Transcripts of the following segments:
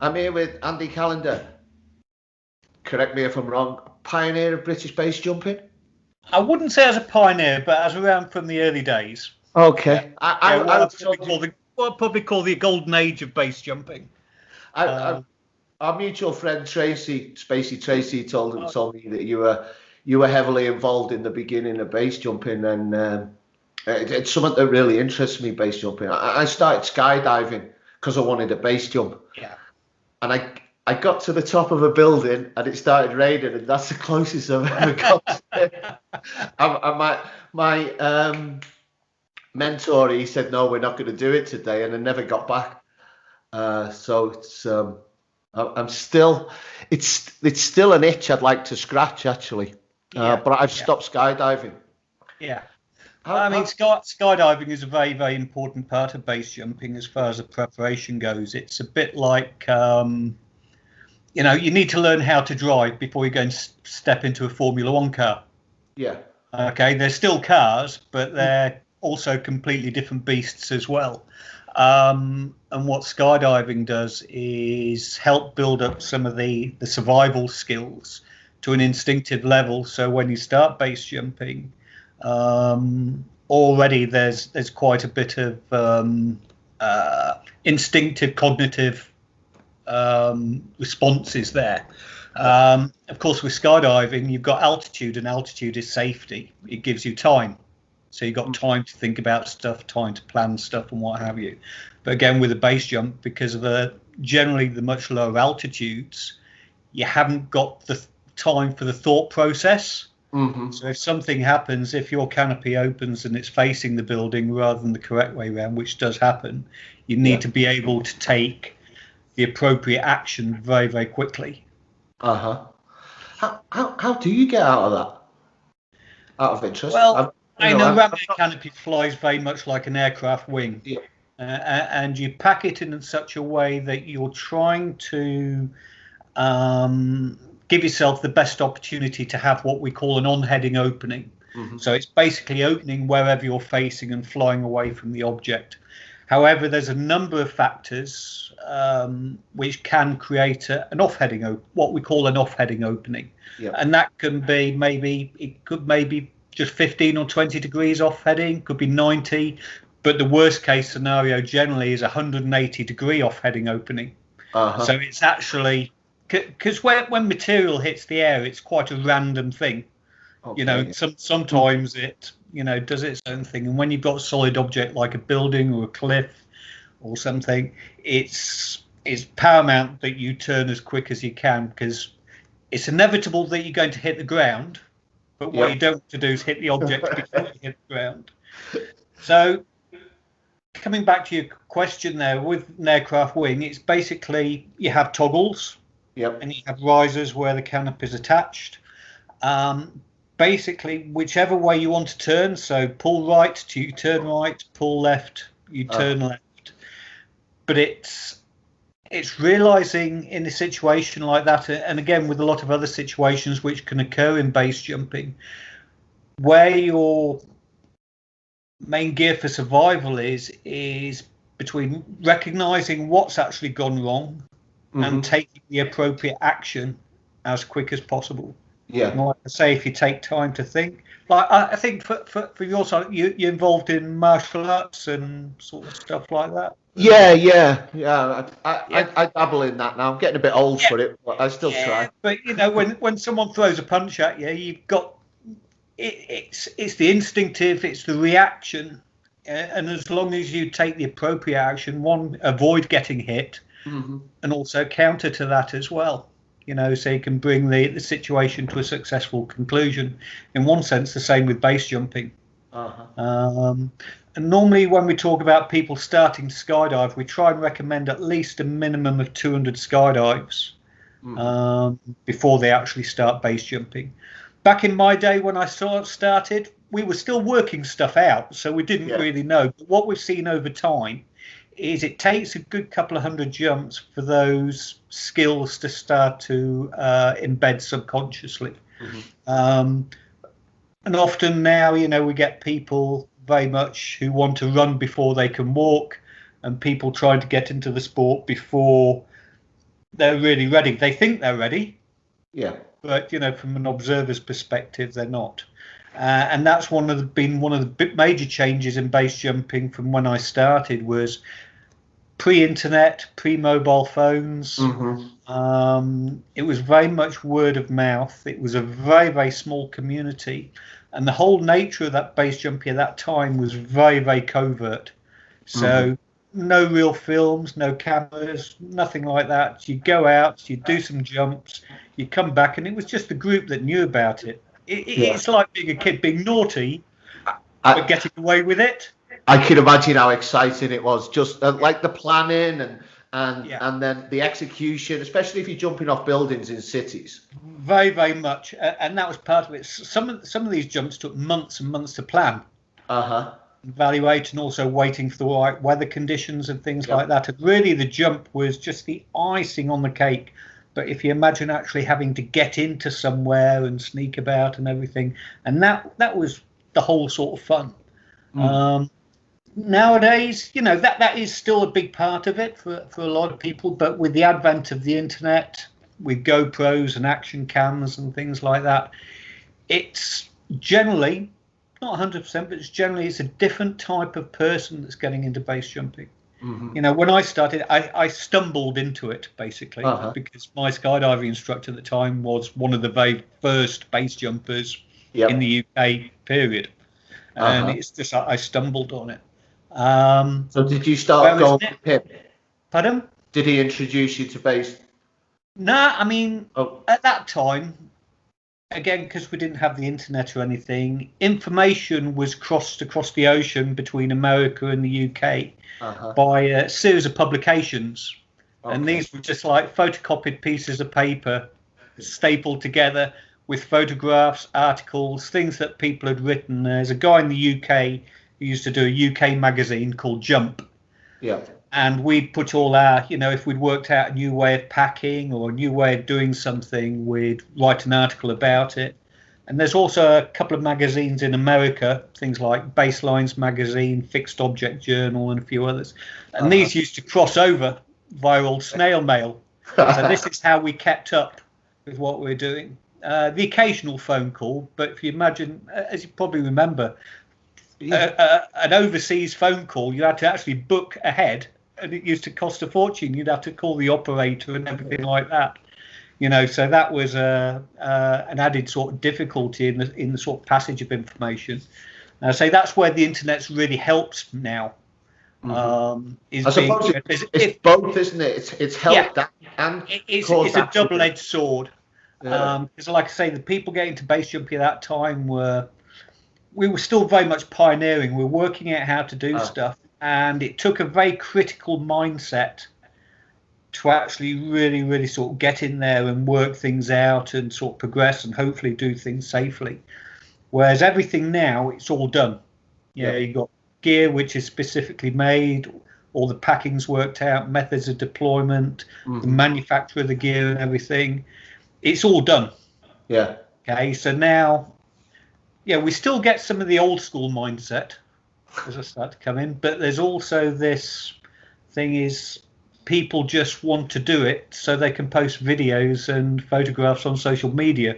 I'm here with Andy Callender. Correct me if I'm wrong. Pioneer of British base jumping? I wouldn't say as a pioneer, but as around from the early days. Okay. What I'd probably call the golden age of base jumping. Our mutual friend Tracy, Spacey Tracy, told me that you were heavily involved in the beginning of base jumping, and it's something that really interests me. Base jumping. I started skydiving because I wanted a base jump. Yeah. And I got to the top of a building and it started raining, and that's the closest I've ever got. My mentor, he said, "No, we're not going to do it today," and I never got back. So it's it's still an itch I'd like to scratch, actually. But I've stopped skydiving. Yeah. Skydiving is a very, very important part of base jumping as far as the preparation goes. It's a bit like, you need to learn how to drive before you go and step into a Formula One car. Yeah. Okay, they're still cars, but they're also completely different beasts as well. And what skydiving does is help build up some of the survival skills to an instinctive level. So when you start base jumping, already there's quite a bit of instinctive cognitive responses there. Of course, with skydiving, you've got altitude, and altitude is safety. It gives you time. So you've got time to think about stuff, time to plan stuff and what have you. But again, with a base jump, because of generally the much lower altitudes, you haven't got the time for the thought process. Mm-hmm. So if something happens, if your canopy opens and it's facing the building rather than the correct way around, which does happen, you need to be able to take the appropriate action very, very quickly. How do you get out of that? Out of interest? Well, I know that canopy flies very much like an aircraft wing. Yeah. And you pack it in such a way that you're trying to give yourself the best opportunity to have what we call an on-heading opening. Mm-hmm. So it's basically opening wherever you're facing and flying away from the object. However, there's a number of factors which can create an off-heading, what we call an off-heading opening. Yep. And that can be maybe just 15 or 20 degrees off-heading, could be 90. But the worst case scenario generally is 180 degree off-heading opening. Uh-huh. So it's actually, because when material hits the air, it's quite a random thing. Okay. Sometimes it, does its own thing. And when you've got a solid object like a building or a cliff or something, it's paramount that you turn as quick as you can, because it's inevitable that you're going to hit the ground. But what you don't want to do is hit the object before you hit the ground. So coming back to your question there, with an aircraft wing, it's basically you have toggles. Yep. And you have risers where the canopy is attached. Basically, whichever way you want to turn, so pull right, you turn right, pull left, you turn left. But it's realizing in a situation like that, and again with a lot of other situations which can occur in base jumping, where your main gear for survival is between recognizing what's actually gone wrong and taking the appropriate action as quick as possible. Yeah. And like I say, if you take time to think, like I think for your side, you're involved in martial arts and sort of stuff like that. Yeah. I dabble in that now. I'm getting a bit old for it, but I still try. But when someone throws a punch at you, you've got it's the instinctive, it's the reaction, and as long as you take the appropriate action, one, avoid getting hit, and also counter to that as well. So you can bring the situation to a successful conclusion. In one sense, the same with base jumping. And normally when we talk about people starting to skydive, we try and recommend at least a minimum of 200 skydives before they actually start base jumping. Back in my day when I started, we were still working stuff out, so we didn't really know. But what we've seen over time is it takes a good couple of hundred jumps for those skills to start to embed subconsciously. And often now, we get people very much who want to run before they can walk, and people trying to get into the sport before they're really ready. They think they're ready, Yeah. but from an observer's perspective, they're not. And that's been one of the major changes in base jumping from when I started. Was pre-internet, pre-mobile phones. It was very much word of mouth. It was a very, very small community, and the whole nature of that base jumping at that time was very, very covert. So no real films, no cameras, nothing like that. You go out, you do some jumps, you come back, and it was just the group that knew about it. It's like being a kid, being naughty, but getting away with it. I can imagine how exciting it was, just like the planning and then the execution, especially if you're jumping off buildings in cities. Very, very much, and that was part of it. Some of these jumps took months and months to plan, evaluate, and also waiting for the right weather conditions and things like that. And really, the jump was just the icing on the cake. But if you imagine actually having to get into somewhere and sneak about and everything, and that was the whole sort of fun. Nowadays, that is still a big part of it for a lot of people, but with the advent of the internet, with GoPros and action cams and things like that, it's generally, not 100%, but it's a different type of person that's getting into base jumping. When I started, I stumbled into it, basically, because my skydiving instructor at the time was one of the very first base jumpers in the UK, period. And it's just, I stumbled on it. So did you start going with him? Pardon? Did he introduce you to base? No, I mean, at that time, again, because we didn't have the internet or anything, information was crossed across the ocean between America and the UK by a series of publications. And these were just like photocopied pieces of paper stapled together with photographs, articles, things that people had written. There's a guy in the UK who used to do a UK magazine called Jump. Yeah. And we'd put all our, if we'd worked out a new way of packing or a new way of doing something, we'd write an article about it. And there's also a couple of magazines in America, things like Baselines Magazine, Fixed Object Journal, and a few others. And these used to cross over via old snail mail. So this is how we kept up with what we're doing. The occasional phone call, but if you imagine, as you probably remember, an overseas phone call, you had to actually book ahead, and it used to cost a fortune. You'd have to call the operator and everything like that. So that was an added sort of difficulty in the sort of passage of information. So that's where the internet's really helped now. I suppose it's both, isn't it? It's helped and it's a double-edged sword. Because, like I say, the people getting to base jumping at that time we were still very much pioneering. We were working out how to do stuff, and it took a very critical mindset to actually really, really sort of get in there and work things out and sort of progress and hopefully do things safely. Whereas everything now, it's all done. You've got gear which is specifically made, all the packing's worked out, methods of deployment, the manufacture of the gear and everything. It's all done. Yeah. Okay, so now, we still get some of the old school mindset as I start to come in, but there's also this thing is people just want to do it so they can post videos and photographs on social media.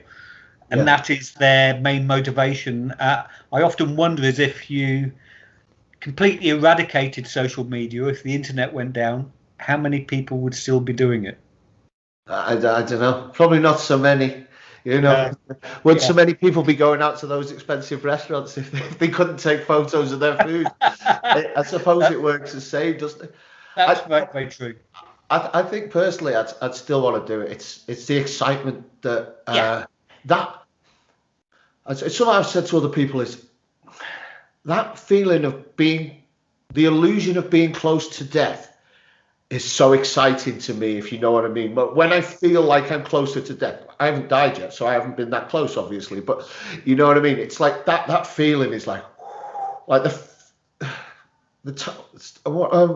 And that is their main motivation. I often wonder as if you completely eradicated social media, if the internet went down, how many people would still be doing it? I don't know. Probably not so many. Would so many people be going out to those expensive restaurants if they couldn't take photos of their food? I suppose it works the same, doesn't it? That's very, very true. I think personally, I'd still want to do it. It's the excitement that it's something I've said to other people is that feeling of the illusion of being close to death is so exciting to me, if you know what I mean. But when I feel like I'm closer to death, I haven't died yet, so I haven't been that close, obviously. But you know what I mean? It's like that feeling is like I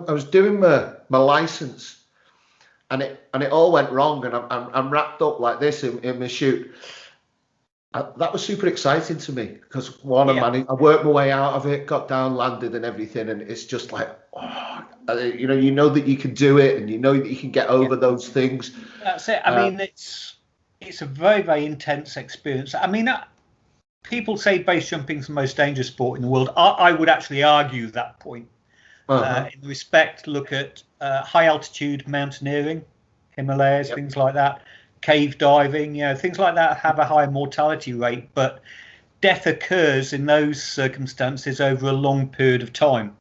was doing my license, and it all went wrong, and I'm wrapped up like this in my chute, that was super exciting to me because one, Yeah. I worked my way out of it, got down, landed, and everything, and it's just like, oh, you know that you can do it, and you know that you can get over those things. That's it. I mean, it's a very, very intense experience. I mean, people say base jumping is the most dangerous sport in the world. I would actually argue that point. In respect, look at high altitude mountaineering, Himalayas, things like that, cave diving, things like that have a higher mortality rate, but death occurs in those circumstances over a long period of time.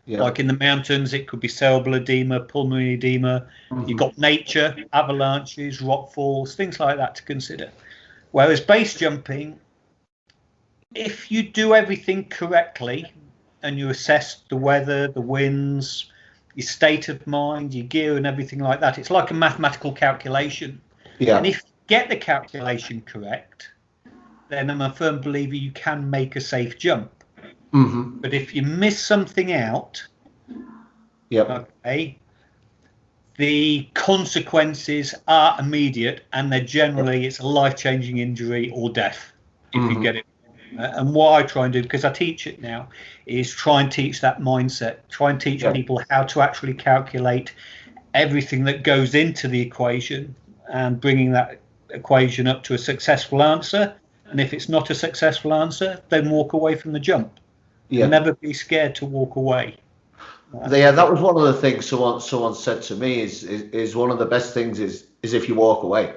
Like in the mountains, it could be cerebral edema, pulmonary edema. You've got nature, avalanches, rock falls, things like that to consider. Whereas base jumping, if you do everything correctly and you assess the weather, the winds, your state of mind, your gear and everything like that, it's like a mathematical calculation. And if you get the calculation correct, then I'm a firm believer you can make a safe jump. But if you miss something out, okay, the consequences are immediate, and they're generally it's a life-changing injury or death if you get it. And what I try and do, because I teach it now, is try and teach that mindset. Try and teach people how to actually calculate everything that goes into the equation and bringing that equation up to a successful answer. And if it's not a successful answer, then walk away from the jump. Never be scared to walk away. That was one of the things someone said to me is one of the best things is if you walk away.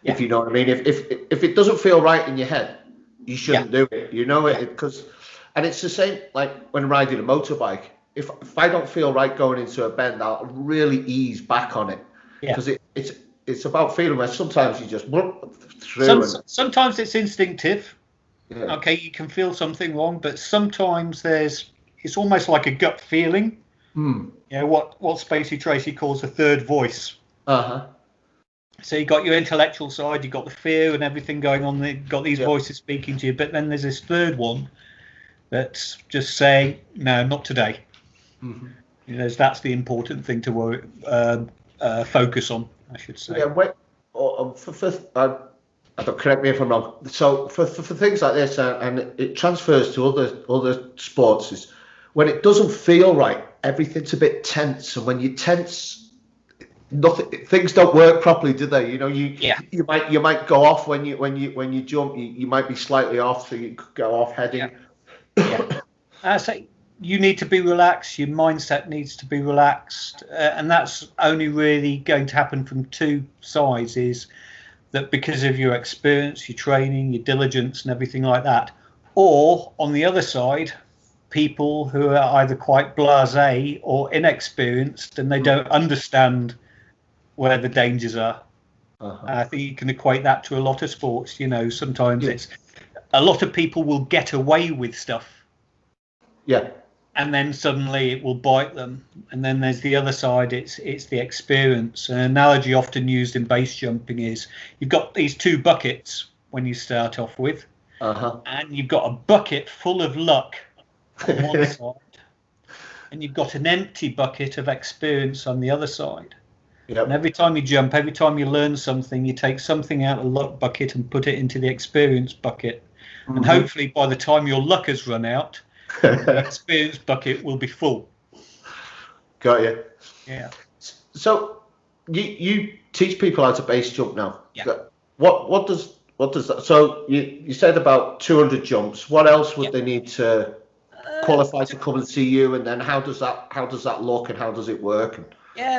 If you know what I mean. If it doesn't feel right in your head, you shouldn't do it. You know it because, and it's the same like when riding a motorbike. If I don't feel right going into a bend, I'll really ease back on it because it's about feeling where sometimes you just through. Sometimes it's instinctive. Okay, you can feel something wrong, but sometimes it's almost like a gut feeling. What Spacey Tracy calls a third voice. So you got your intellectual side, you got the fear and everything going on. You've got these voices speaking to you, but then there's this third one that's just saying, "No, not today." That's the important thing to focus on, I should say. Correct me if I'm wrong. So for things like this, and it transfers to other sports, is when it doesn't feel right, everything's a bit tense, and when you tense, things don't work properly, do they? You might go off when you jump. You might be slightly off, so you could go off heading. I say you need to be relaxed. Your mindset needs to be relaxed, and that's only really going to happen from two sides. Is that because of your experience, your training, your diligence and everything like that, or on the other side, people who are either quite blasé or inexperienced and they don't understand where the dangers are. I think you can equate that to a lot of sports. Sometimes it's a lot of people will get away with stuff. And then suddenly it will bite them. And then there's the other side, it's the experience. An analogy often used in base jumping is you've got these two buckets when you start off with, and you've got a bucket full of luck on one side, and you've got an empty bucket of experience on the other side. And every time you jump, every time you learn something, you take something out of the luck bucket and put it into the experience bucket. And hopefully by the time your luck has run out, the experience bucket will be full. Got you. Yeah. So you teach people how to base jump now. What does that? So you said about 200 jumps. What else would they need to qualify to come and see you? And then how does that look and how does it work?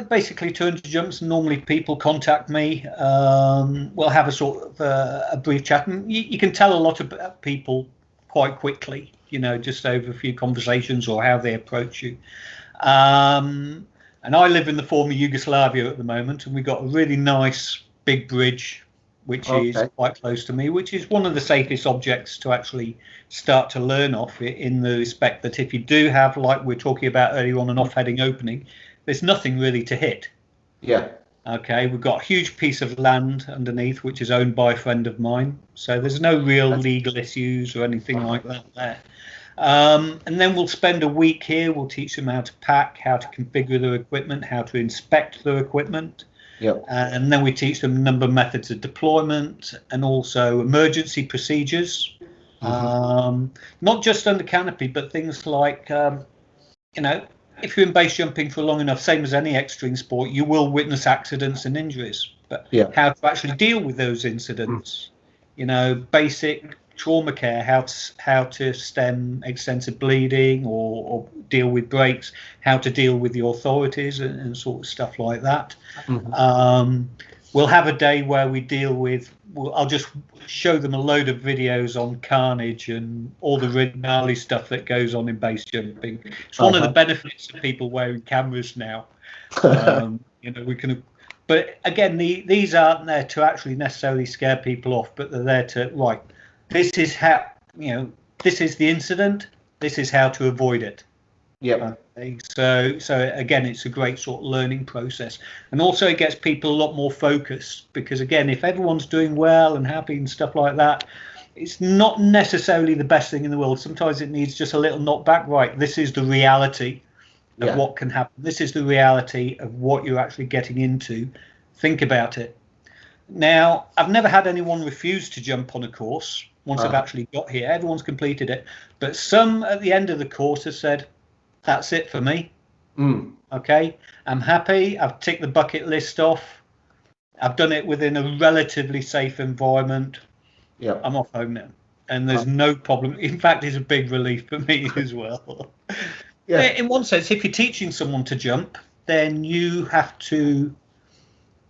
Basically 200 jumps. Normally people contact me. We'll have a sort of a brief chat, and you can tell a lot about people quite quickly. Just over a few conversations or how they approach you. And I live in the former Yugoslavia at the moment, and we've got a really nice big bridge, which is quite close to me, which is one of the safest objects to actually start to learn off, in the respect that if you do have, like we were talking about earlier on, an off-heading opening, there's nothing really to hit. Okay, we've got a huge piece of land underneath, which is owned by a friend of mine. So there's no real legal issues or anything like that there. And then we'll spend a week here. We'll teach them how to pack, how to configure their equipment, how to inspect their equipment. Yep. And then we teach them a number of methods of deployment and also emergency procedures. Not just under canopy, but things like, if you're in base jumping for long enough, same as any extreme sport, you will witness accidents and injuries. But how to actually deal with those incidents, basic trauma care, how to stem extensive bleeding or deal with breaks, how to deal with the authorities and sort of stuff like that. We'll have a day where we deal with, I'll just show them a load of videos on carnage and all the really gnarly stuff that goes on in base jumping. It's one of the benefits of people wearing cameras now. We can, but again, these aren't there to actually necessarily scare people off, but they're there to, this is how, this is the incident, this is how to avoid it. Yeah. So again, it's a great sort of learning process, and also it gets people a lot more focused, because again, if everyone's doing well and happy and stuff like that, it's not necessarily the best thing in the world. Sometimes it needs just a little knockback. Right, this is the reality of what can happen. This is the reality of what you're actually getting into. Think about it. Now, I've never had anyone refuse to jump on a course once I've actually got here. Everyone's completed it, but some at the end of the course have said, that's it for me. Okay, I'm happy. I've ticked the bucket list off. I've done it within a relatively safe environment. Yeah, I'm off home now, and there's no problem. In fact, it's a big relief for me as well. In one sense, if you're teaching someone to jump, then you have to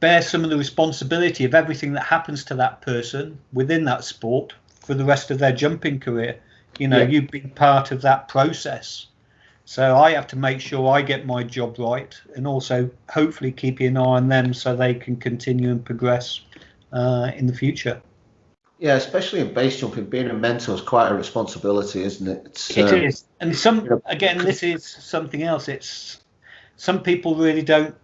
bear some of the responsibility of everything that happens to that person within that sport for the rest of their jumping career. You've been part of that process. So I have to make sure I get my job right, and also hopefully keeping an eye on them so they can continue and progress in the future. Yeah, especially in base jumping, being a mentor is quite a responsibility, isn't it? It is. And this is something else. It's some people really don't.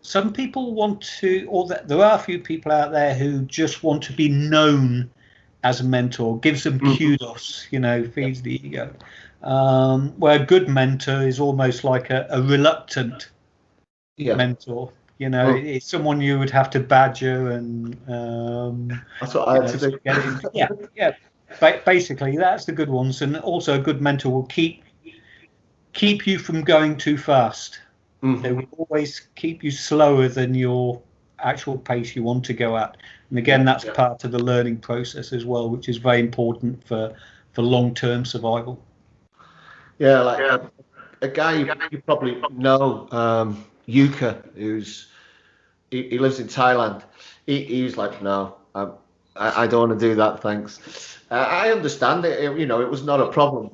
Some people want to, or there are a few people out there who just want to be known as a mentor, gives them kudos, feeds the ego. Where a good mentor is almost like a reluctant mentor. It's someone you would have to badger and that's what I had to do. Basically, that's the good ones, and also a good mentor will keep you from going too fast. They will always keep you slower than your actual pace you want to go at. And again, that's part of the learning process as well, which is very important for long-term survival. Yeah, a guy you probably know, Yuka, he lives in Thailand. He's like, no, I don't want to do that, thanks. I understand it. It was not a problem.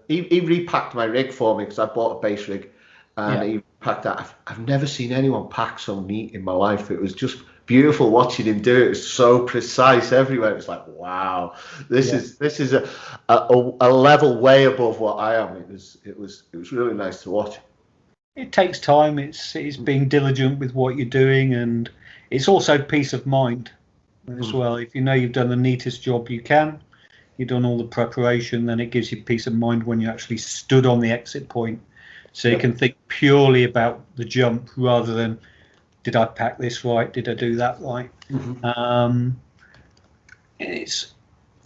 He repacked my rig for me because I bought a base rig, and he packed that. I've never seen anyone pack so neat in my life. It was just beautiful watching him do it. It's so precise everywhere. It's like, wow, this is a level way above what I am. It was really nice to watch. It takes time. It's being diligent with what you're doing, and it's also peace of mind as well. If you've done the neatest job you can, you've done all the preparation, then it gives you peace of mind when you actually stood on the exit point. So you can think purely about the jump rather than, did I pack this right? Did I do that right? It's,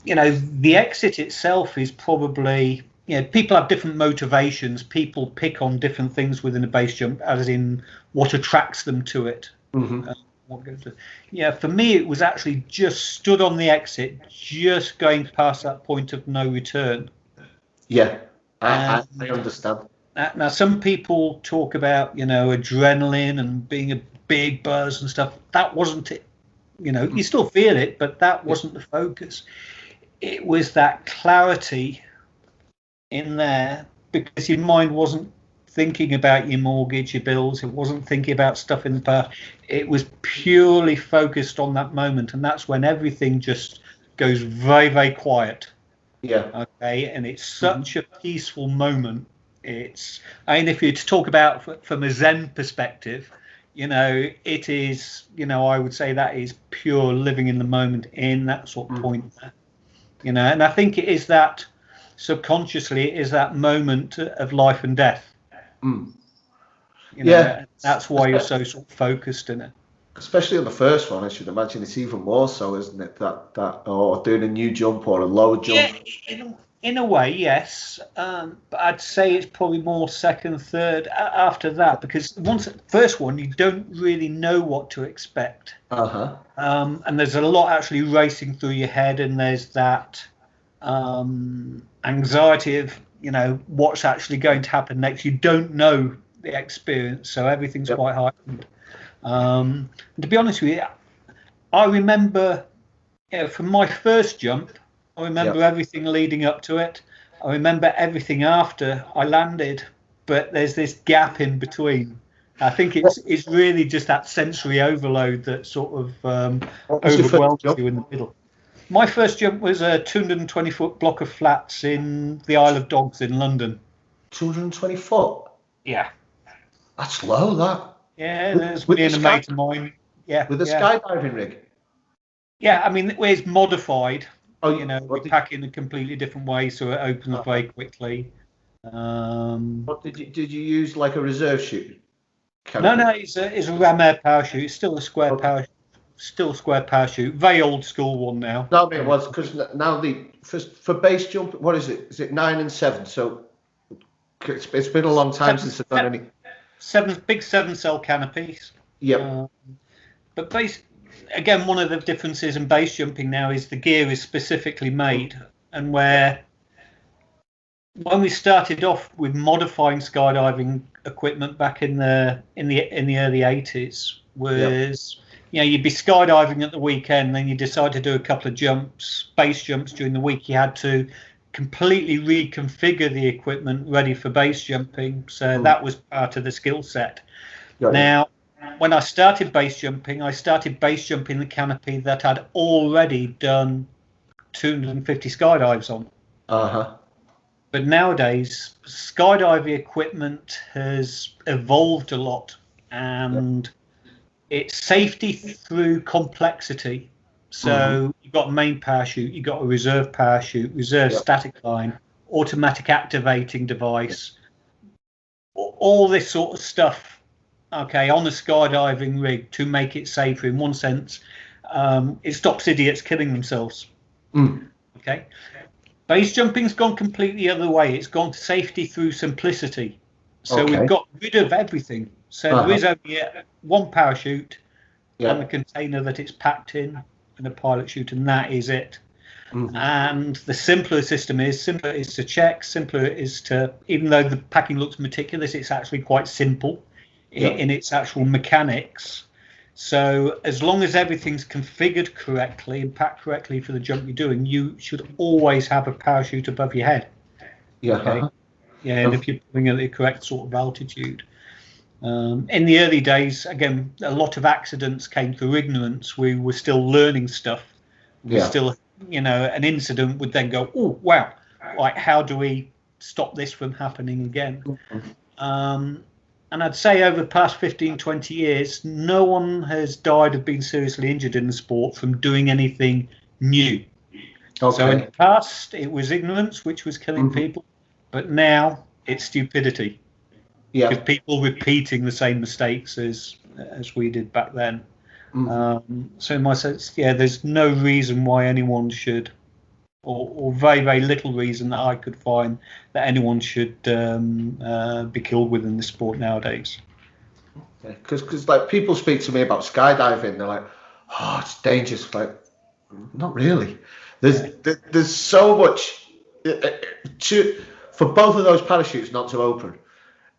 the exit itself is probably, people have different motivations. People pick on different things within a base jump, as in what attracts them to it. For me, it was actually just stood on the exit, just going past that point of no return. Yeah, I understand. Now, some people talk about, adrenaline and being a big buzz and stuff. That wasn't it. You still feel it, but that wasn't the focus. It was that clarity in there, because your mind wasn't thinking about your mortgage, your bills. It wasn't thinking about stuff in the past. It was purely focused on that moment, and that's when everything just goes very, very quiet. Okay, and it's such a peaceful moment. If you talk about from a Zen perspective, it is, I would say that is pure living in the moment in that sort of point there. And I think it is that subconsciously, it is that moment of life and death. That's why you're so sort of focused in it. Especially on the first one, I should imagine it's even more so, isn't it? That or doing a new jump or a low jump. Yeah, in a way, yes. But I'd say it's probably more second, third after that, because once the first one, you don't really know what to expect. And there's a lot actually racing through your head, and there's that anxiety of, what's actually going to happen next. You don't know the experience, so everything's quite heightened. To be honest with you, I remember from my first jump, I remember everything leading up to it. I remember everything after I landed, but there's this gap in between. I think it's really just that sensory overload that sort of overwhelms you in the middle. My first jump was a 220-foot block of flats in the Isle of Dogs in London. 220 foot? Yeah. That's low, that. Yeah, there's me and a mate of mine. Yeah. With a skydiving rig? Yeah, I mean, it's modified. Oh, we pack in a completely different way, so it opens very quickly. What did you use, like a reserve chute? No, it's a ram air parachute. It's still a square parachute. Still a square parachute. Very old school one now. No, it was, because now for base jump, what is it? Is it 9 and 7? So it's been a long time since I've done any. Big 7-cell canopies. Yeah. But again, one of the differences in base jumping now is the gear is specifically made, and when we started off with modifying skydiving equipment back in the early 80s was you'd be skydiving at the weekend, then you decide to do a couple of base jumps during the week. You had to completely reconfigure the equipment ready for base jumping, so that was part of the skill set. Now, when I started base jumping the canopy that I'd already done 250 skydives on. But nowadays, skydiving equipment has evolved a lot, and it's safety through complexity. So you've got a main parachute, you've got a reserve parachute, reserve static line, automatic activating device, all this sort of stuff. Okay, on a skydiving rig to make it safer. In one sense, it stops idiots killing themselves. Okay, base jumping's gone completely the other way. It's gone to safety through simplicity. So we've got rid of everything. So there is only one parachute and the container that it's packed in, and a pilot chute, and that is it. And the simpler is to check. Simpler is to, even though the packing looks meticulous, it's actually quite simple in its actual mechanics. So as long as everything's configured correctly and packed correctly for the jump you're doing, you should always have a parachute above your head. And if you're putting at the correct sort of altitude. In the early days, again, a lot of accidents came through ignorance. We were still learning stuff. Still, an incident would then go, oh, wow, like, how do we stop this from happening again? And I'd say over the past 15, 20 years, no one has died or been seriously injured in the sport from doing anything new. So in the past, it was ignorance, which was killing people. But now it's stupidity. Because people repeating the same mistakes as we did back then. So in my sense, there's no reason why anyone should, or very, very little reason that I could find that anyone should be killed within the sport nowadays. Because like, people speak to me about skydiving, they're like, oh, it's dangerous. Like, not really. There's so much for both of those parachutes not to open.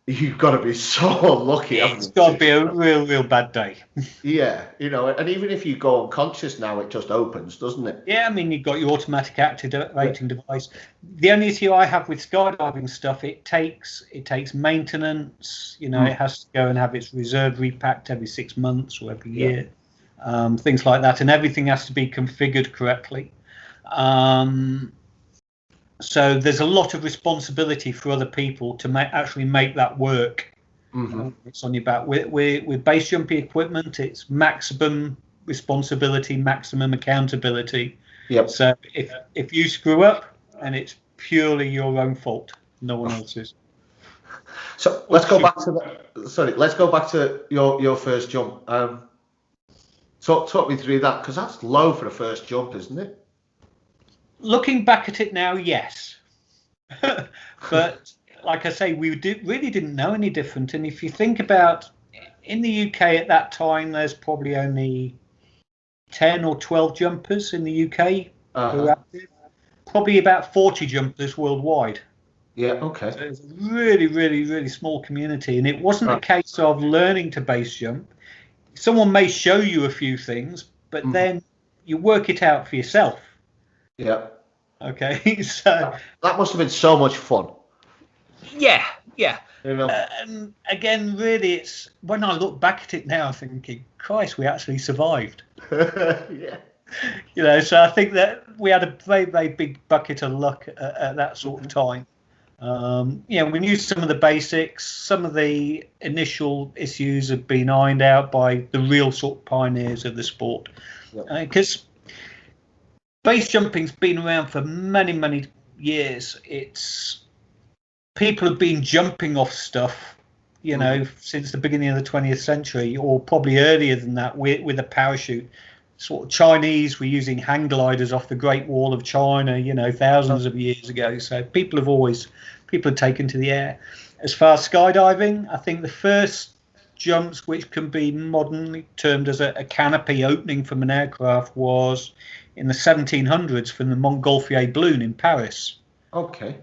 You've got to be so unlucky. It's got to be a real, real bad day. And even if you go unconscious now, it just opens, doesn't it? Yeah, I mean, you've got your automatic activating device. The only issue I have with skydiving stuff, it takes maintenance. It has to go and have its reserve repacked every 6 months or every year, things like that, and everything has to be configured correctly. So there's a lot of responsibility for other people to actually make that work. It's on your back. With base jumping equipment, it's maximum responsibility, maximum accountability. So if you screw up, and it's purely your own fault, no one else's. So let's go back to your first jump. Talk me through that, because that's low for a first jump, isn't it? Looking back at it now, yes. But like I say, we really didn't know any different. And if you think about in the UK at that time, there's probably only 10 or 12 jumpers in the UK who are active. Probably about 40 jumpers worldwide. Yeah, okay. So it's a really, really, really small community. And it wasn't a case of learning to base jump. Someone may show you a few things, but then you work it out for yourself. Yeah. Okay, so that must have been so much fun. Yeah. You know? And again, really, it's when I look back at it now, I'm thinking, Christ, we actually survived. Yeah. You know, so I think that we had a very, very big bucket of luck at that sort of time. You know, we knew some of the basics. Some of the initial issues have been ironed out by the real sort of pioneers of the sport. Because base jumping's been around for many, many years. People have been jumping off stuff, you know, since the beginning of the 20th century, or probably earlier than that, with a parachute. Sort of Chinese were using hang gliders off the Great Wall of China, you know, thousands of years ago. So people have taken to the air. As far as skydiving, I think the first jumps, which can be modernly termed as a canopy opening from an aircraft, was in the 1700s from the Montgolfier balloon in Paris. Okay.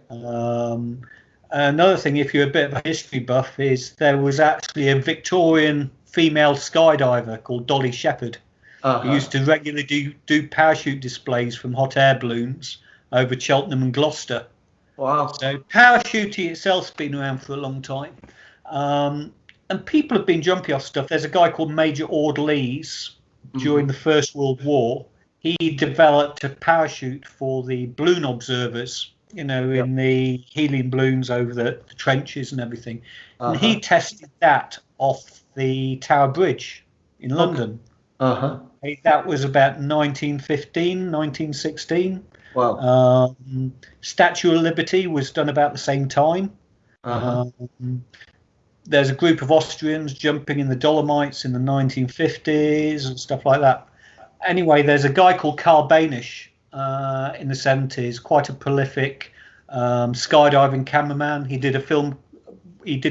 Another thing, if you're a bit of a history buff, is there was actually a Victorian female skydiver called Dolly Shepherd, who used to regularly do parachute displays from hot air balloons over Cheltenham and Gloucester. Wow. So parachuting itself's been around for a long time. And people have been jumping off stuff. There's a guy called Major Ord Lees during the First World War. He developed a parachute for the balloon observers, you know, in the helium balloons over the trenches and everything. And he tested that off the Tower Bridge in London. That was about 1915, 1916. Wow. Statue of Liberty was done about the same time. There's a group of Austrians jumping in the Dolomites in the 1950s and stuff like that. Anyway, there's a guy called Carl Banish in the 70s, quite a prolific skydiving cameraman. He did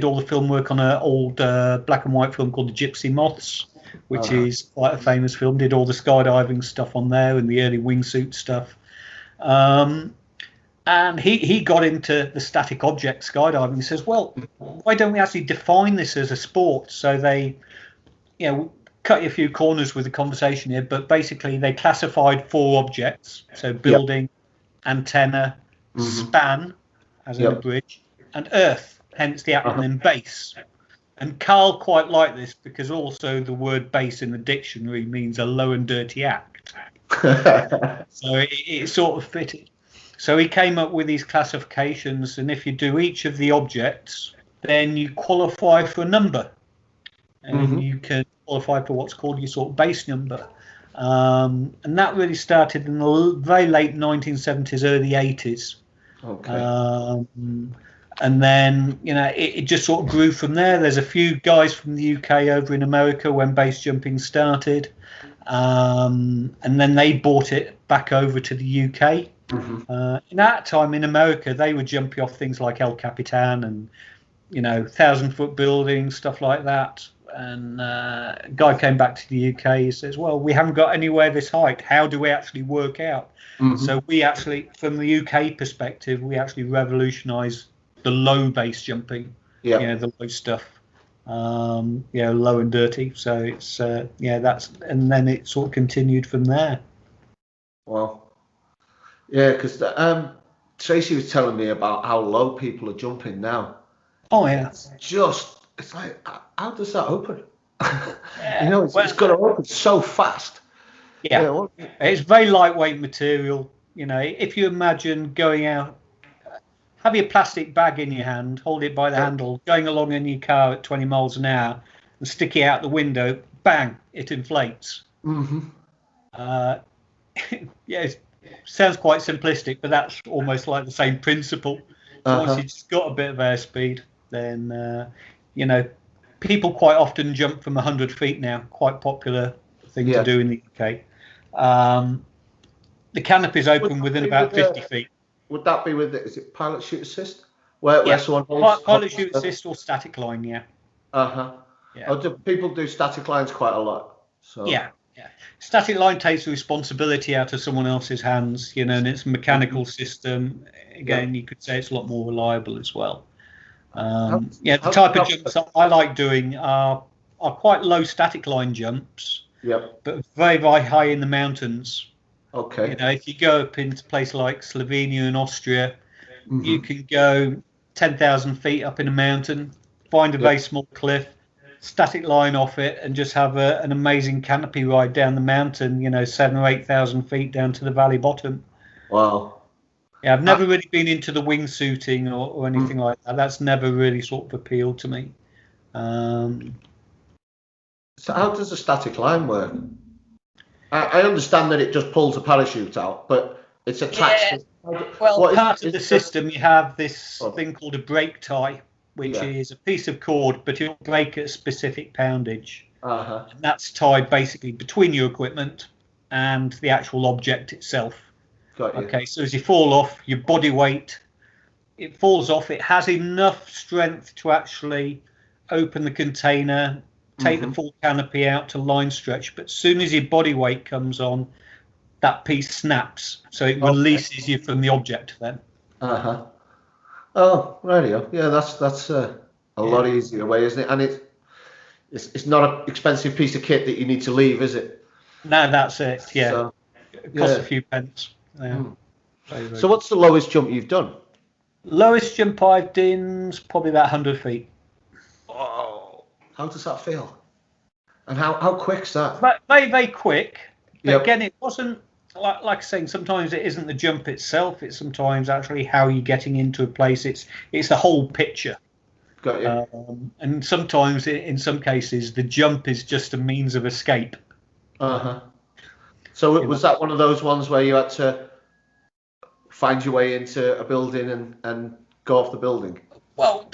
all the film work on an old black and white film called The Gypsy Moths, which is quite a famous film. Did all the skydiving stuff on there and the early wingsuit stuff. And he got into the static object skydiving. He says, well, why don't we actually define this as a sport? So they, you know, cut you a few corners with the conversation here, but basically they classified 4 objects. So building, antenna, span, as in a bridge, and earth, hence the acronym BASE. And Carl quite liked this because also the word base in the dictionary means a low and dirty act. So it sort of fitted. So he came up with these classifications, and if you do each of the objects, then you qualify for a number. And you can qualify for what's called your sort of base number. And that really started in the very late 1970s, early 80s. Okay. And then, you know, it just sort of grew from there. There's a few guys from the UK over in America when base jumping started. And then they brought it back over to the UK. In that time in America, they were jumping off things like El Capitan and, you know, 1,000-foot buildings, stuff like that. And a guy came back to the UK. He says, well, we haven't got anywhere this height. How do we actually work out? So we actually, from the UK perspective, we actually revolutionised the low base jumping, you know, the low stuff, you know, low and dirty. So it's, that's, and then it sort of continued from there. Wow. Yeah, because Tracy was telling me about how low people are jumping now. Oh, yeah. It's like, how does that open? You know, it's got to open so fast. Yeah, it's very lightweight material. You know, if you imagine going out, have your plastic bag in your hand, hold it by the handle, going along in your car at 20 miles an hour and stick it out the window, bang, it inflates. It sounds quite simplistic, but that's almost like the same principle. So once you've just got a bit of airspeed, then, you know, people quite often jump from 100 feet now, quite popular thing to do in the UK. The canopy is open within about 50 feet. Would that be with is it pilot chute assist? Where someone holds pilot chute assist or static line, yeah. Yeah. Oh, people do static lines quite a lot. So yeah. Static line takes the responsibility out of someone else's hands, and it's a mechanical system. Again, you could say it's a lot more reliable as well. The type of jumps that I like doing are quite low static line jumps, but very, very high in the mountains. Okay. If you go up into a place like Slovenia and Austria, you can go 10,000 feet up in a mountain, find a very small cliff, static line off it, and just have an amazing canopy ride down the mountain, 7,000 or 8,000 feet down to the valley bottom. Wow. Yeah, I've never really been into the wingsuiting or anything like that. That's never really sort of appealed to me. So how does a static line work? I understand that it just pulls a parachute out, but it's attached. Well, part of the system, you have this thing called a brake tie, which is a piece of cord, but it'll break at a specific poundage. And that's tied basically between your equipment and the actual object itself. Got you. Okay, so as you fall off, your body weight, it falls off. It has enough strength to actually open the container, take the full canopy out to line stretch. But as soon as your body weight comes on, that piece snaps. So it releases you from the object then. Oh, radio. Yeah, that's a lot easier way, isn't it? And it's not an expensive piece of kit that you need to leave, is it? No, that's it. Yeah, so, it costs a few pence. Yeah. So what's the lowest jump you've done? Lowest jump I've done is probably about 100 feet. Oh, how does that feel? And how quick's that? Very, very quick. But again, it wasn't like saying sometimes it isn't the jump itself. It's sometimes actually how you're getting into a place. It's the whole picture. Got you. And sometimes, in some cases, the jump is just a means of escape. So was that one of those ones where you had to find your way into a building and go off the building? Well,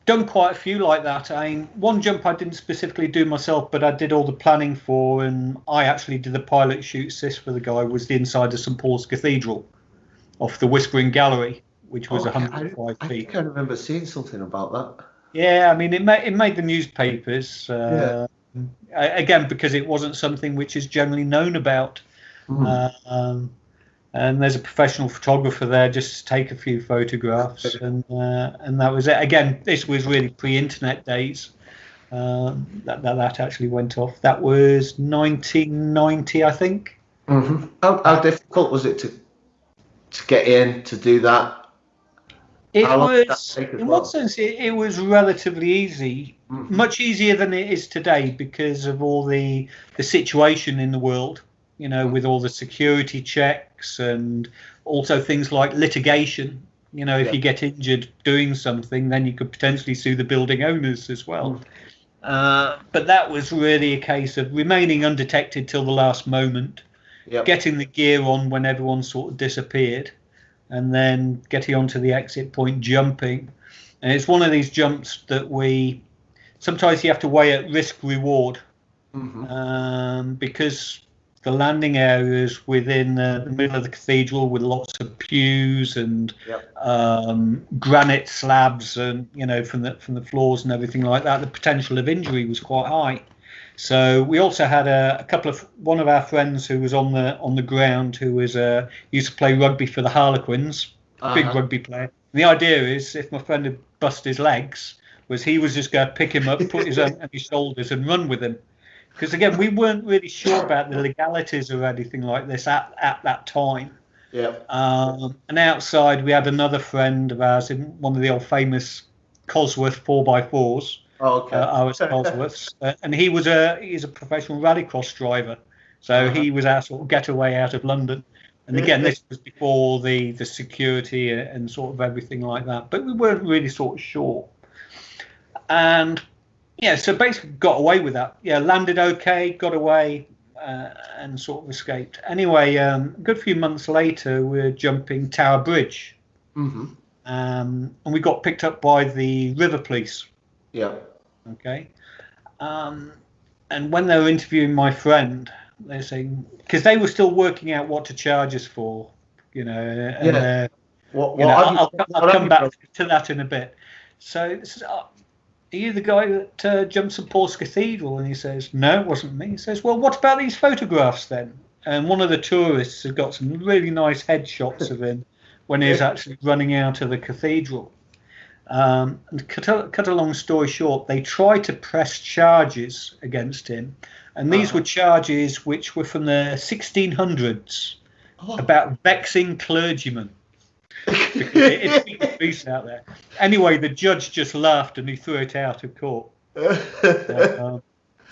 done quite a few like that. I mean, one jump I didn't specifically do myself, but I did all the planning for, and I actually did the pilot chute assist for the guy, was the inside of St Paul's Cathedral off the Whispering Gallery, which was 105 feet. I think I remember seeing something about that. Yeah, I mean, it made the newspapers. Again, because it wasn't something which is generally known about. And there's a professional photographer there just to take a few photographs, and that was it. Again, this was really pre-internet days. That actually went off. That was 1990, I think. How difficult was it to get in to do that? It was, in one sense, it was relatively easy, much easier than it is today because of all the situation in the world, with all the security checks and also things like litigation. If you get injured doing something, then you could potentially sue the building owners as well. But that was really a case of remaining undetected till the last moment, getting the gear on when everyone sort of disappeared, and then getting onto the exit point, jumping. And it's one of these jumps that sometimes you have to weigh at risk reward, because the landing areas within the middle of the cathedral with lots of pews and granite slabs and from the floors and everything like that, the potential of injury was quite high. So we also had one of our friends who was on the ground, who was used to play rugby for the Harlequins, big rugby player. And the idea is, if my friend had bust his legs, he was just going to pick him up, put his arm on his shoulders, and run with him. Because again, we weren't really sure about the legalities or anything like this at that time. And outside, we had another friend of ours in one of the old famous Cosworth 4x4s. Ours Cosworths, and he's a professional rallycross driver, so he was our sort of getaway out of London. And again, this was before the security and sort of everything like that, but we weren't really sort of sure. And so basically got away with that. Landed okay, got away, and sort of escaped. Anyway, a good few months later, we're jumping Tower Bridge, and we got picked up by the river police. Okay. And when they were interviewing my friend, they're saying, because they were still working out what to charge us for, and I'll come back to that in a bit. So this is, are you the guy that jumped St Paul's Cathedral? And he says, no, it wasn't me. He says, well, what about these photographs then? And one of the tourists had got some really nice headshots of him when he was actually running out of the cathedral. And cut a long story short, they tried to press charges against him, and these were charges which were from the 1600s about vexing clergymen. It's beast out there. Anyway, the judge just laughed and he threw it out of court.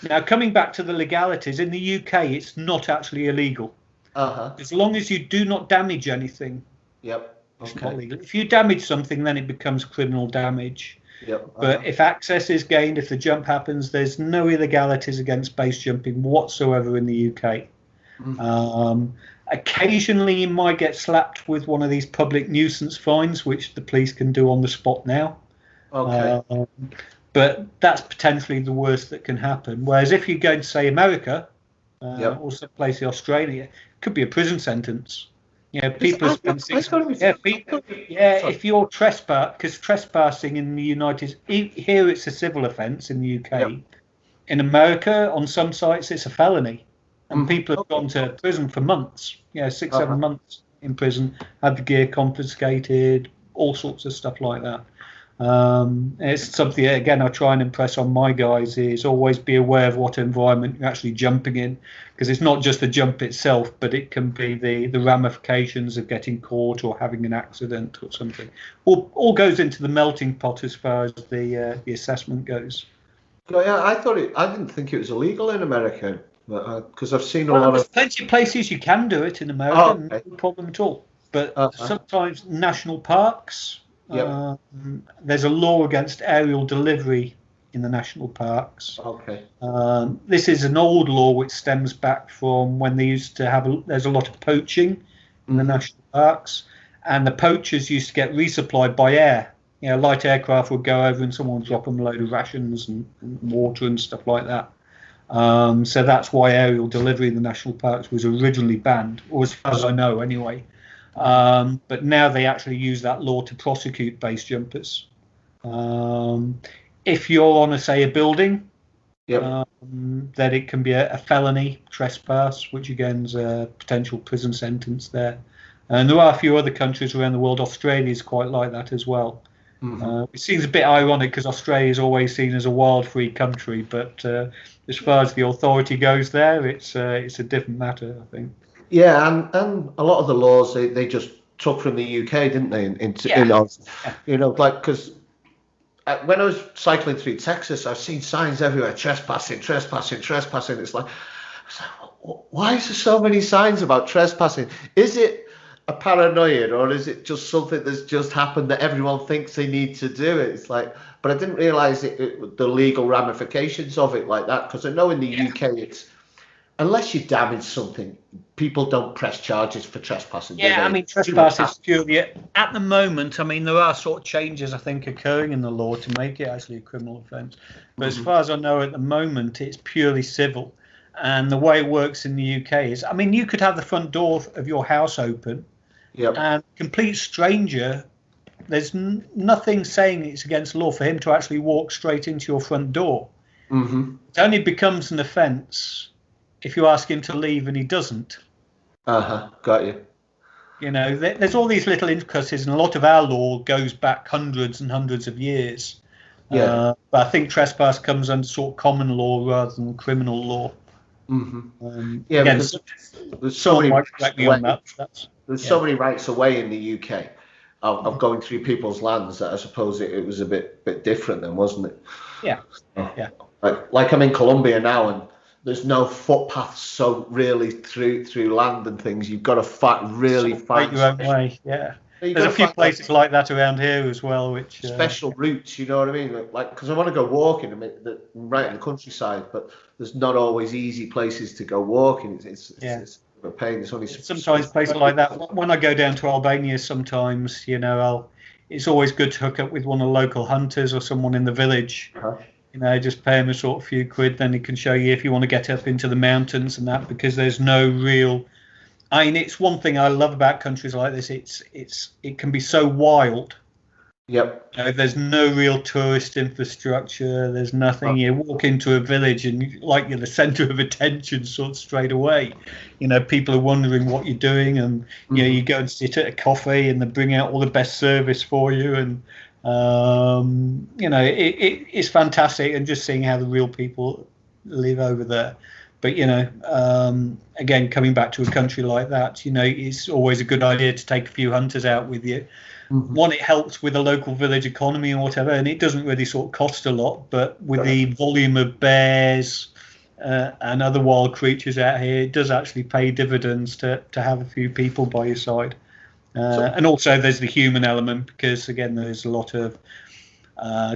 Now, coming back to the legalities, in the UK, it's not actually illegal. As long as you do not damage anything. It's not legal. If you damage something, then it becomes criminal damage. But if access is gained, if the jump happens, there's no illegalities against base jumping whatsoever in the UK. Occasionally, you might get slapped with one of these public nuisance fines, which the police can do on the spot now. But that's potentially the worst that can happen. Whereas if you go to, say, America or some place in Australia, it could be a prison sentence. People spend 6 months. If you're because trespassing in the United here it's a civil offence in the UK. In America, on some sites, it's a felony, and people have gone to prison for months. 6-7 months in prison, had the gear confiscated, all sorts of stuff like that. It's something again I try and impress on my guys is always be aware of what environment you're actually jumping in, because it's not just the jump itself, but it can be the ramifications of getting caught or having an accident or something. All goes into the melting pot as far as the assessment goes. I didn't think it was illegal in America, because I've seen there's plenty of places you can do it in America, no problem at all. But sometimes national parks. There's a law against aerial delivery in the national parks. This is an old law which stems back from when they used to have there's a lot of poaching in the national parks, and the poachers used to get resupplied by air. Light aircraft would go over and someone would drop them a load of rations and water and stuff like that. So that's why aerial delivery in the national parks was originally banned, or as far as I know anyway. But now they actually use that law to prosecute base jumpers. If you're on, say, a building, then it can be a felony trespass, which again is a potential prison sentence there. And there are a few other countries around the world. Australia is quite like that as well. It seems a bit ironic because Australia is always seen as a wild, free country, but as far as the authority goes there, it's a different matter, I think. Yeah, and a lot of the laws they just took from the UK, didn't they? Because when I was cycling through Texas, I've seen signs everywhere: trespassing. It's like, why is there so many signs about trespassing? Is it a paranoia, or is it just something that's just happened that everyone thinks they need to do it? It's like, but I didn't realise the legal ramifications of it like that, because I know in the UK it's, unless you damage something, people don't press charges for trespassing. Trespass is purely, at the moment, there are sort of changes, I think, occurring in the law to make it actually a criminal offence. But as far as I know, at the moment, it's purely civil. And the way it works in the UK is, you could have the front door of your house open, and a complete stranger, there's nothing saying it's against the law for him to actually walk straight into your front door. It only becomes an offence if you ask him to leave and he doesn't. Got you. There's all these little intricacies, and a lot of our law goes back hundreds and hundreds of years. But I think trespass comes under sort of common law rather than criminal law. Because there's so many many rights away in the UK of going through people's lands that I suppose it was a bit different then, wasn't it? Like I'm in Colombia now, and there's no footpaths, so really through land and things. You've got to find your own way. There's a few places like that around here as well, which special routes. You know what I mean? Like, because I want to go walking right in the countryside, but there's not always easy places to go walking. It's a pain. It's only sometimes places like that. When I go down to Albania, sometimes it's always good to hook up with one of the local hunters or someone in the village. You know, just pay him a sort of few quid, then he can show you if you want to get up into the mountains and that, because there's no real. I mean, it's one thing I love about countries like this. It can be so wild. Yep. You know, there's no real tourist infrastructure. There's nothing. You walk into a village and you're the centre of attention sort of straight away. You know, people are wondering what you're doing, and you know, you go and sit at a coffee and they bring out all the best service for you, and you know, it's fantastic, and just seeing how the real people live over there. But you know, again, coming back to a country like that, you know, it's always a good idea to take a few hunters out with you. One, it helps with the local village economy or whatever, and it doesn't really sort of cost a lot. But with the volume of bears and other wild creatures out here, it does actually pay dividends to have a few people by your side. And also there's the human element, because again, there's a lot of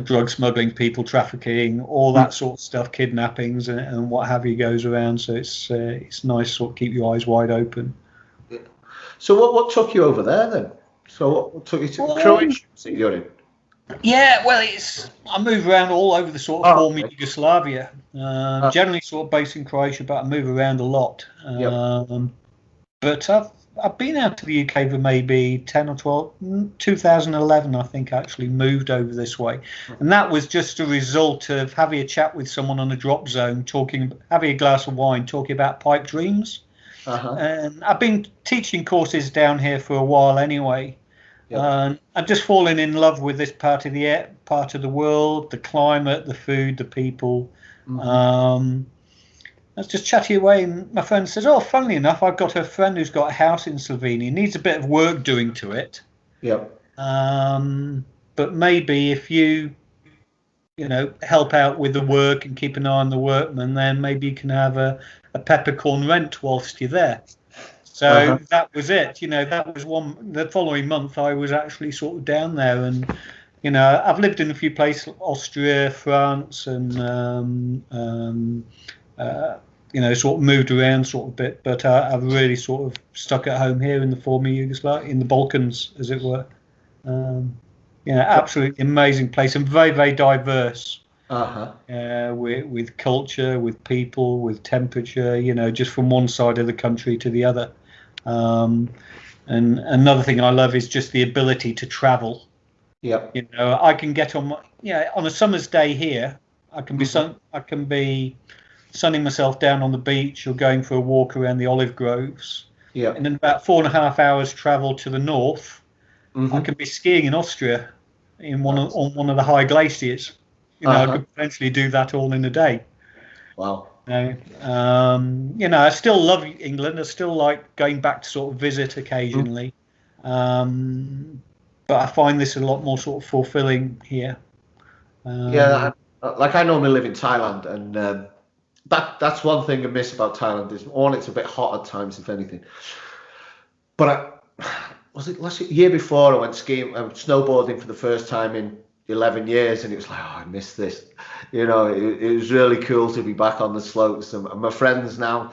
drug smuggling, people trafficking, all that sort of stuff, kidnappings and what have you goes around. So it's nice to sort of keep your eyes wide open. Yeah. So what took you over there then? So what took you to Croatia? You're in? Yeah, well, I move around all over the sort of former Yugoslavia. Generally sort of based in Croatia, but I move around a lot. But I've been out to the UK for maybe 10 or 12. 2011, I think, I actually moved over this way, and that was just a result of having a chat with someone on a drop zone, having a glass of wine, talking about pipe dreams. And I've been teaching courses down here for a while anyway. I've just fallen in love with this part of the world, the climate, the food, the people. I was just chatting away, and my friend says, "Oh, funnily enough, I've got a friend who's got a house in Slovenia. Needs a bit of work doing to it. But maybe if you know, help out with the work and keep an eye on the workmen, then maybe you can have a peppercorn rent whilst you're there." So that was it. You know, that was the following month I was actually sort of down there, and you know, I've lived in a few places, Austria, France, and you know, sort of moved around sort of bit, but I've really sort of stuck at home here in the former Yugoslavia, in the Balkans, as it were. Yeah, absolutely amazing place, and very, very diverse. With culture, with people, with temperature, you know, just from one side of the country to the other. And another thing I love is just the ability to travel. You know, I can get on a summer's day here, I can be sunning myself down on the beach or going for a walk around the olive groves. And in about 4.5 hours travel to the north, I can be skiing in Austria on one of the high glaciers. You know, I could potentially do that all in a day. Wow. You know, I still love England. I still like going back to sort of visit occasionally. But I find this a lot more sort of fulfilling here. Like I normally live in Thailand, and that's one thing I miss about Thailand is it's a bit hot at times, if anything. But was it last year before I went snowboarding for the first time in 11 years, and it was like, oh, I miss this. You know, it was really cool to be back on the slopes. And my friends now,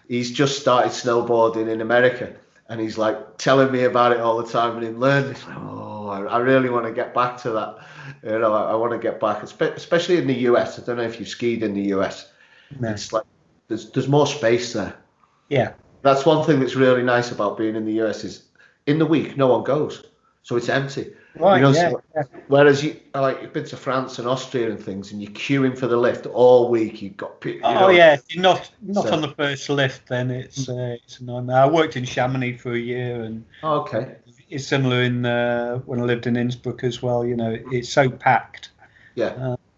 he's just started snowboarding in America, and he's like telling me about it all the time, and he learned. It's like, oh, I really want to get back to that. You know, I want to get back, especially in the US. I don't know if you skied in the US. No. It's like there's more space there. Yeah, that's one thing that's really nice about being in the US is in the week no one goes, so it's empty. Right. You know, whereas you've been to France and Austria and things, and you're queuing for the lift all week. You've got if you're not on the first lift, then it's a nightmare. I worked in Chamonix for a year, and it's similar in when I lived in Innsbruck as well. You know, it's so packed.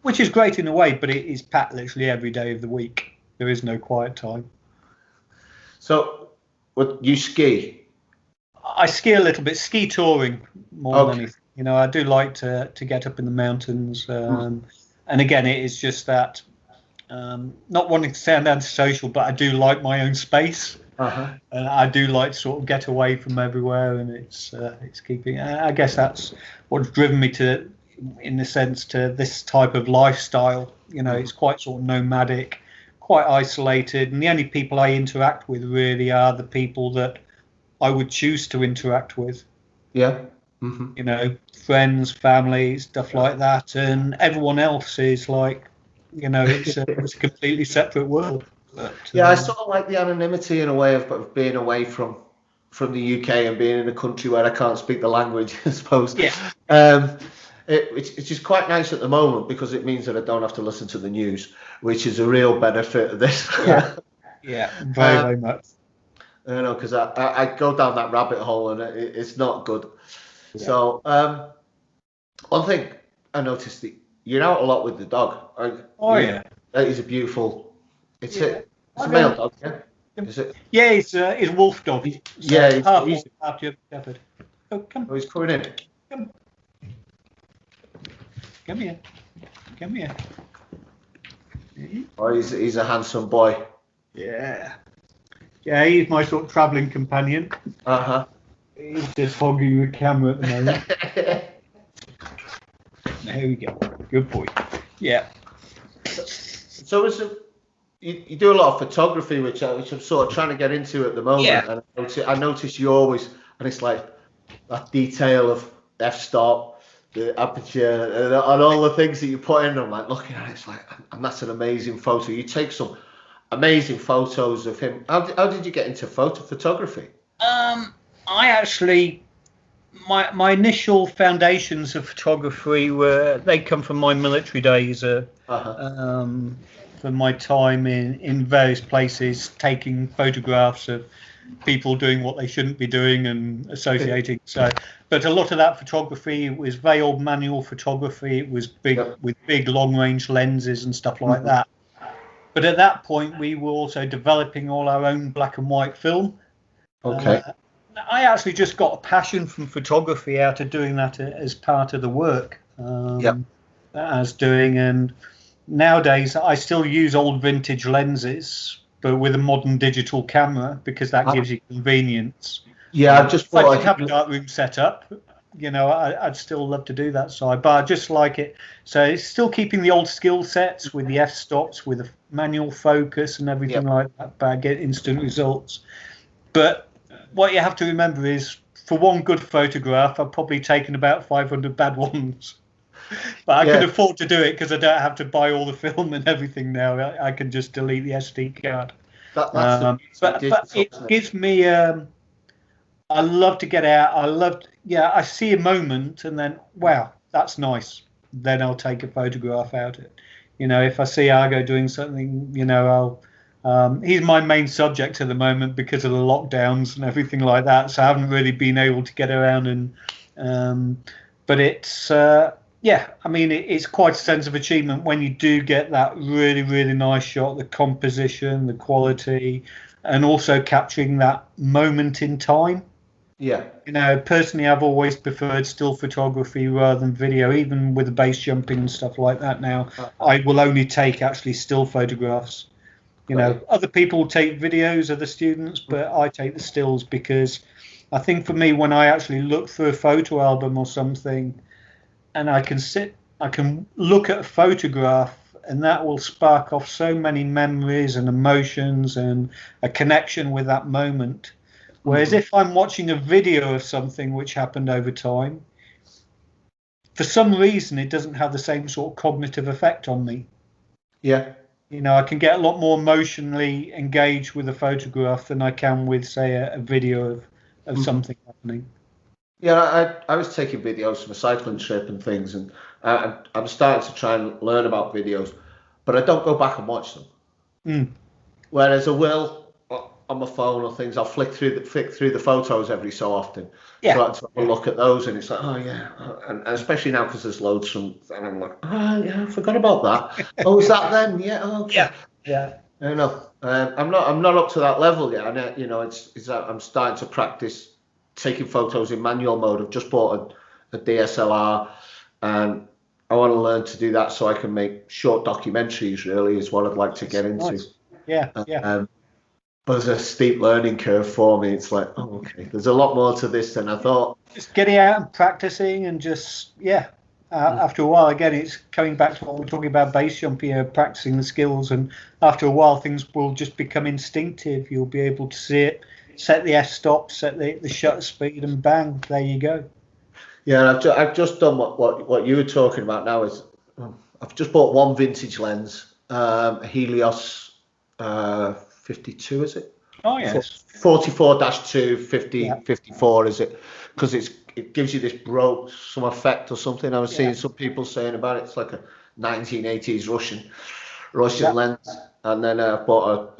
Which is great in a way, but it is packed literally every day of the week. There is no quiet time. So, you ski? I ski a little bit, ski touring more than anything. You know, I do like to get up in the mountains. And again, it is just that not wanting to sound antisocial, but I do like my own space. I do like to sort of get away from everywhere, and it's keeping. I guess that's what's driven me to, in a sense, to this type of lifestyle. You know, it's quite sort of nomadic, quite isolated, and the only people I interact with really are the people that I would choose to interact with. You know, friends, family, stuff like that, and everyone else is like you know, it's a completely separate world. But, yeah, I sort of like the anonymity in a way of being away from the UK and being in a country where I can't speak the language, I suppose. Yeah. It's just quite nice at the moment because it means that I don't have to listen to the news, which is a real benefit of this. Yeah, very much. You know, because I go down that rabbit hole and it's not good. Yeah. So one thing I noticed that you're out a lot with the dog. Yeah. That is a beautiful. It's a male dog, yeah. Is it? Yeah, it's wolf dog. So yeah, half German Shepherd. Oh, come. Oh, he's coming in. Come here. Oh, he's a handsome boy. Yeah. Yeah, he's my sort of travelling companion. He's just hogging the camera at the moment. There we go. Good boy. Yeah. So you do a lot of photography, which I'm sort of trying to get into at the moment. Yeah. And I notice you always, and it's like that detail of f-stop, the aperture, and all the things that you put in. I'm like looking at it, it's like, and that's an amazing photo. You take some amazing photos of him. How did you get into photography? I actually, my initial foundations of photography they come from my military days. From my time in various places, taking photographs of people doing what they shouldn't be doing and associating. So, but a lot of that photography was very old manual photography. It was big with big long range lenses and stuff like that. But at that point, we were also developing all our own black and white film. Okay. I actually just got a passion from photography out of doing that as part of the work that I was doing. And nowadays, I still use old vintage lenses, but with a modern digital camera because that gives you convenience. Yeah, I just thought I could have a darkroom set up. You know, I'd still love to do that side, but I just like it. So it's still keeping the old skill sets with the f-stops, with the manual focus and everything like that, but I get instant results. But what you have to remember is, for one good photograph, I've probably taken about 500 bad ones. But I can afford to do it because I don't have to buy all the film and everything now. I can just delete the SD card. But it gives me... I love to get out. I see a moment and then, wow, that's nice. Then I'll take a photograph out of it. You know, if I see Argo doing something, you know, he's my main subject at the moment because of the lockdowns and everything like that. So I haven't really been able to get around but it's, I mean, it's quite a sense of achievement when you do get that really, really nice shot, the composition, the quality, and also capturing that moment in time. Yeah. You know, personally, I've always preferred still photography rather than video, even with the base jumping and stuff like that now. I will only take actually still photographs. You know, other people take videos of the students, but I take the stills because I think for me, when I actually look through a photo album or something and I can look at a photograph and that will spark off so many memories and emotions and a connection with that moment. Whereas if I'm watching a video of something which happened over time, for some reason, it doesn't have the same sort of cognitive effect on me. Yeah. You know, I can get a lot more emotionally engaged with a photograph than I can with, say, a video of something happening. Yeah, I was taking videos from a cycling trip and things, and I'm starting to try and learn about videos, but I don't go back and watch them. Whereas I will on my phone or things, I'll flick through the photos every so often. Yeah. So I have to look at those, and it's like, oh yeah, and especially now because there's loads from, and I'm like, oh yeah, I forgot about that. Oh, is that them? Yeah. Okay. Yeah. I know. I'm not up to that level yet. And you know, it's I'm starting to practice taking photos in manual mode. I've just bought a DSLR, and I want to learn to do that so I can make short documentaries. Really, is what I'd like to get into. Nice. Yeah. But there's a steep learning curve for me. It's like, oh, okay, there's a lot more to this than I thought. Just getting out and practicing and just, after a while, again, it's coming back to what we're talking about base jumping, practicing the skills. And after a while, things will just become instinctive. You'll be able to see it, set the f-stop, set the shutter speed, and bang, there you go. Yeah, and I've just done what you were talking about now. Is I've just bought one vintage lens, a Helios 52, is it? Oh yes. 44-2 50 Yeah. 54, is it? Because it gives you this some effect or something. I was seeing some people saying about it. It's like a 1980s Russian lens, and then I bought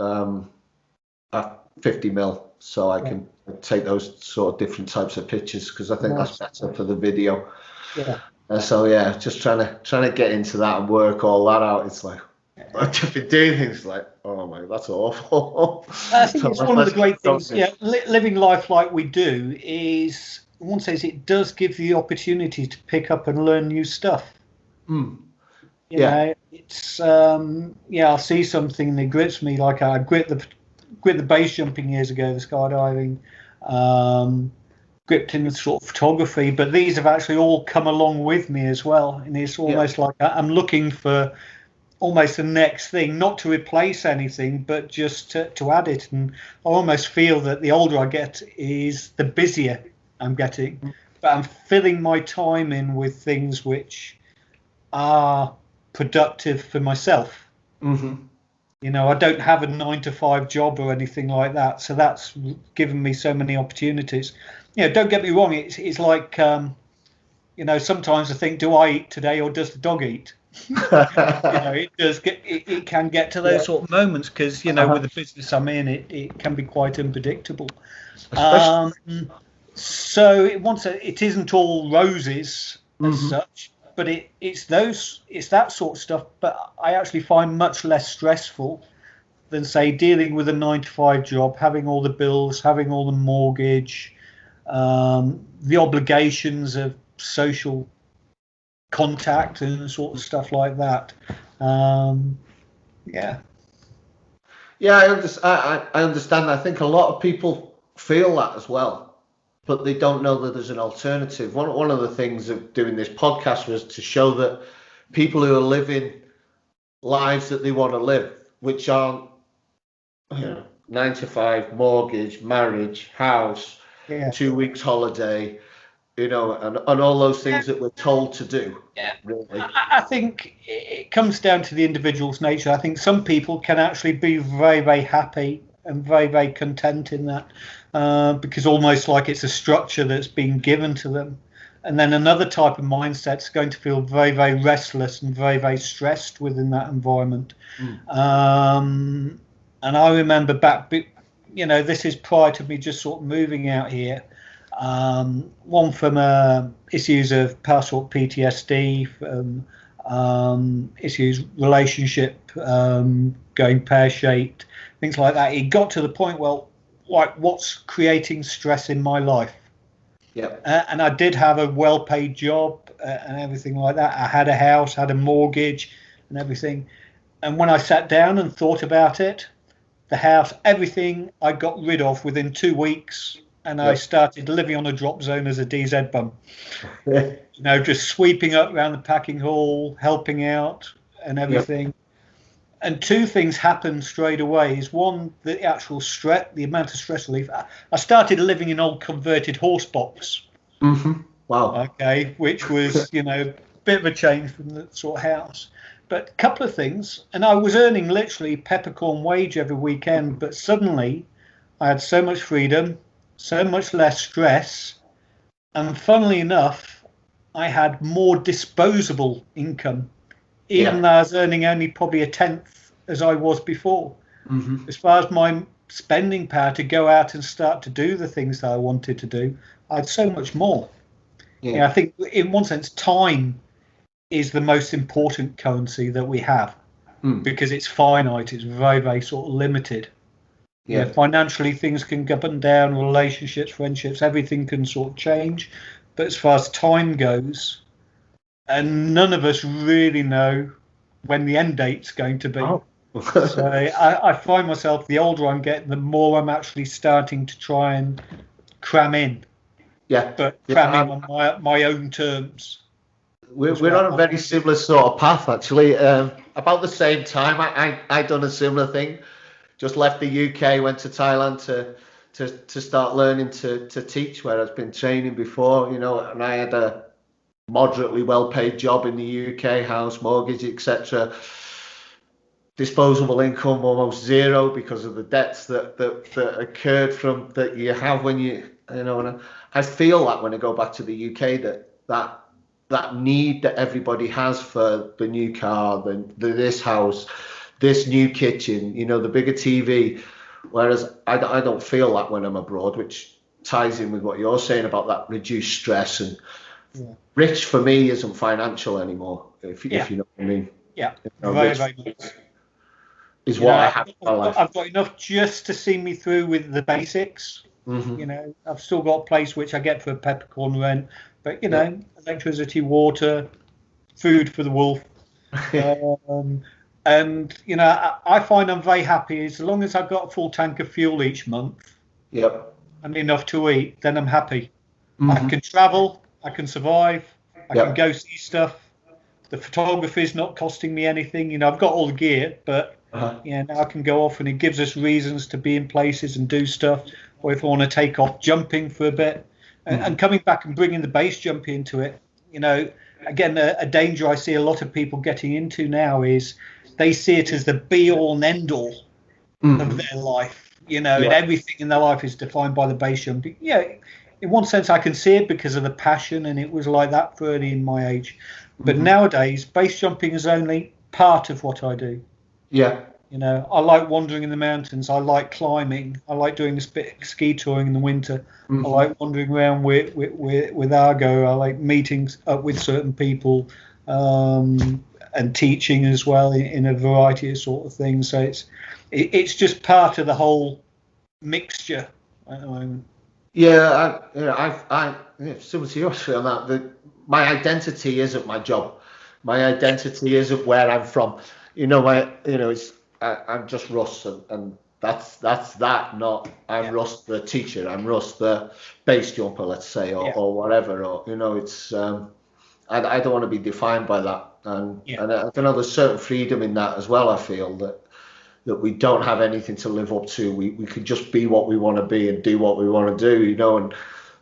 a 50mm, so I can take those sort of different types of pictures, because I think that's better for the video. Yeah. So yeah, just trying to get into that and work all that out. It's like I've just been doing things like, oh my, that's awful. I think it's one of the great things. Yeah, living life like we do is, one says, it does give you the opportunity to pick up and learn new stuff. You know, it's I'll see something that grips me. Like I gripped the base jumping years ago, the skydiving, gripped in the sort of photography, but these have actually all come along with me as well. And it's almost like I'm looking for almost the next thing, not to replace anything, but just to add it. And I almost feel that the older I get is the busier I'm getting, but I'm filling my time in with things which are productive for myself. You know, I don't have a 9-to-5 job or anything like that, so that's given me so many opportunities. You know, don't get me wrong, it's like you know, sometimes I think, do I eat today or does the dog eat? You know, it can get to those sort of moments, because you know, with the business I'm in, it can be quite unpredictable. So it isn't all roses as such, but it's that sort of stuff. But I actually find much less stressful than, say, dealing with a 9-to-5 job, having all the bills, having all the mortgage, the obligations of social contact and sort of stuff like that. I understand. I think a lot of people feel that as well, but they don't know that there's an alternative. One of the things of doing this podcast was to show that people who are living lives that they want to live, which aren't 9-to-5, mortgage, marriage, house, 2 weeks holiday, you know, and all those things that we're told to do. Really. I think it comes down to the individual's nature. I think some people can actually be very, very happy and very, very content in that, because almost like it's a structure that's been given to them. And then another type of mindset's going to feel very, very restless and very, very stressed within that environment. And I remember back, you know, this is prior to me just sort of moving out here. One from issues of past-sort PTSD, issues relationship going pear-shaped, things like that. It got to the point, well, like, what's creating stress in my life? And I did have a well-paid job and everything like that. I had a house, had a mortgage and everything. And when I sat down and thought about it, the house, everything I got rid of within 2 weeks. And I started living on a drop zone as a DZ bum. You know, just sweeping up around the packing hall, helping out and everything. And two things happened straight away. Is one, the actual stress, the amount of stress relief. I started living in an old converted horse box. Wow. Okay, which was, you know, a bit of a change from the sort of house. But a couple of things, and I was earning literally peppercorn wage every weekend, but suddenly I had so much freedom, so much less stress, and funnily enough, I had more disposable income, even though I was earning only probably a tenth as I was before. As far as my spending power to go out and start to do the things that I wanted to do, I had so much more. I think in one sense, time is the most important currency that we have, because it's finite, it's very, very sort of limited. You know, financially, things can go up and down, relationships, friendships, everything can sort of change. But as far as time goes, and none of us really know when the end date's going to be. So I find myself, the older I'm getting, the more I'm actually starting to try and cram in. But cram in on my own terms. We're on a very similar sort of path, actually. About the same time, I done a similar thing. Just left the UK, went to Thailand to start learning to teach, where I've been training before, you know. And I had moderately well-paid job in the UK, house, mortgage, etc. Disposable income almost zero because of the debts that occurred from that you have when you know. And I feel that when I go back to the UK, that need that everybody has for the new car, this house, this new kitchen, the bigger TV. Whereas I don't feel that when I'm abroad, which ties in with what you're saying about that reduced stress. And rich for me isn't financial anymore, if you know what I mean. Yeah, very much. Is what I have in my life. I've got enough just to see me through with the basics. Mm-hmm. I've still got a place which I get for a peppercorn rent, but electricity, water, food for the wolf. And I find I'm very happy as long as I've got a full tank of fuel each month. Yep. And enough to eat, then I'm happy. Mm-hmm. I can travel, I can survive, I can go see stuff. The photography is not costing me anything. I've got all the gear, but now I can go off, and it gives us reasons to be in places and do stuff. Or if I want to take off jumping for a bit, and coming back and bringing the base jump into it. Again, a danger I see a lot of people getting into now is they see it as the be all and end all of their life. And everything in their life is defined by the base jumping. Yeah, in one sense, I can see it because of the passion, and it was like that for early in my age. But nowadays, base jumping is only part of what I do. Yeah. I like wandering in the mountains. I like climbing. I like doing this bit of ski touring in the winter. I like wandering around with Argo. I like meetings up with certain people and teaching as well in a variety of sort of things. So it's just part of the whole mixture at the moment. Yeah, similar to you actually on that. My identity isn't my job. My identity isn't where I'm from. I'm just Russ, and that's that. Not I'm Russ the teacher. I'm Russ the base jumper, let's say, or whatever. Or it's I don't want to be defined by that. And I don't know. There's certain freedom in that as well. I feel that we don't have anything to live up to. We can just be what we want to be and do what we want to do. And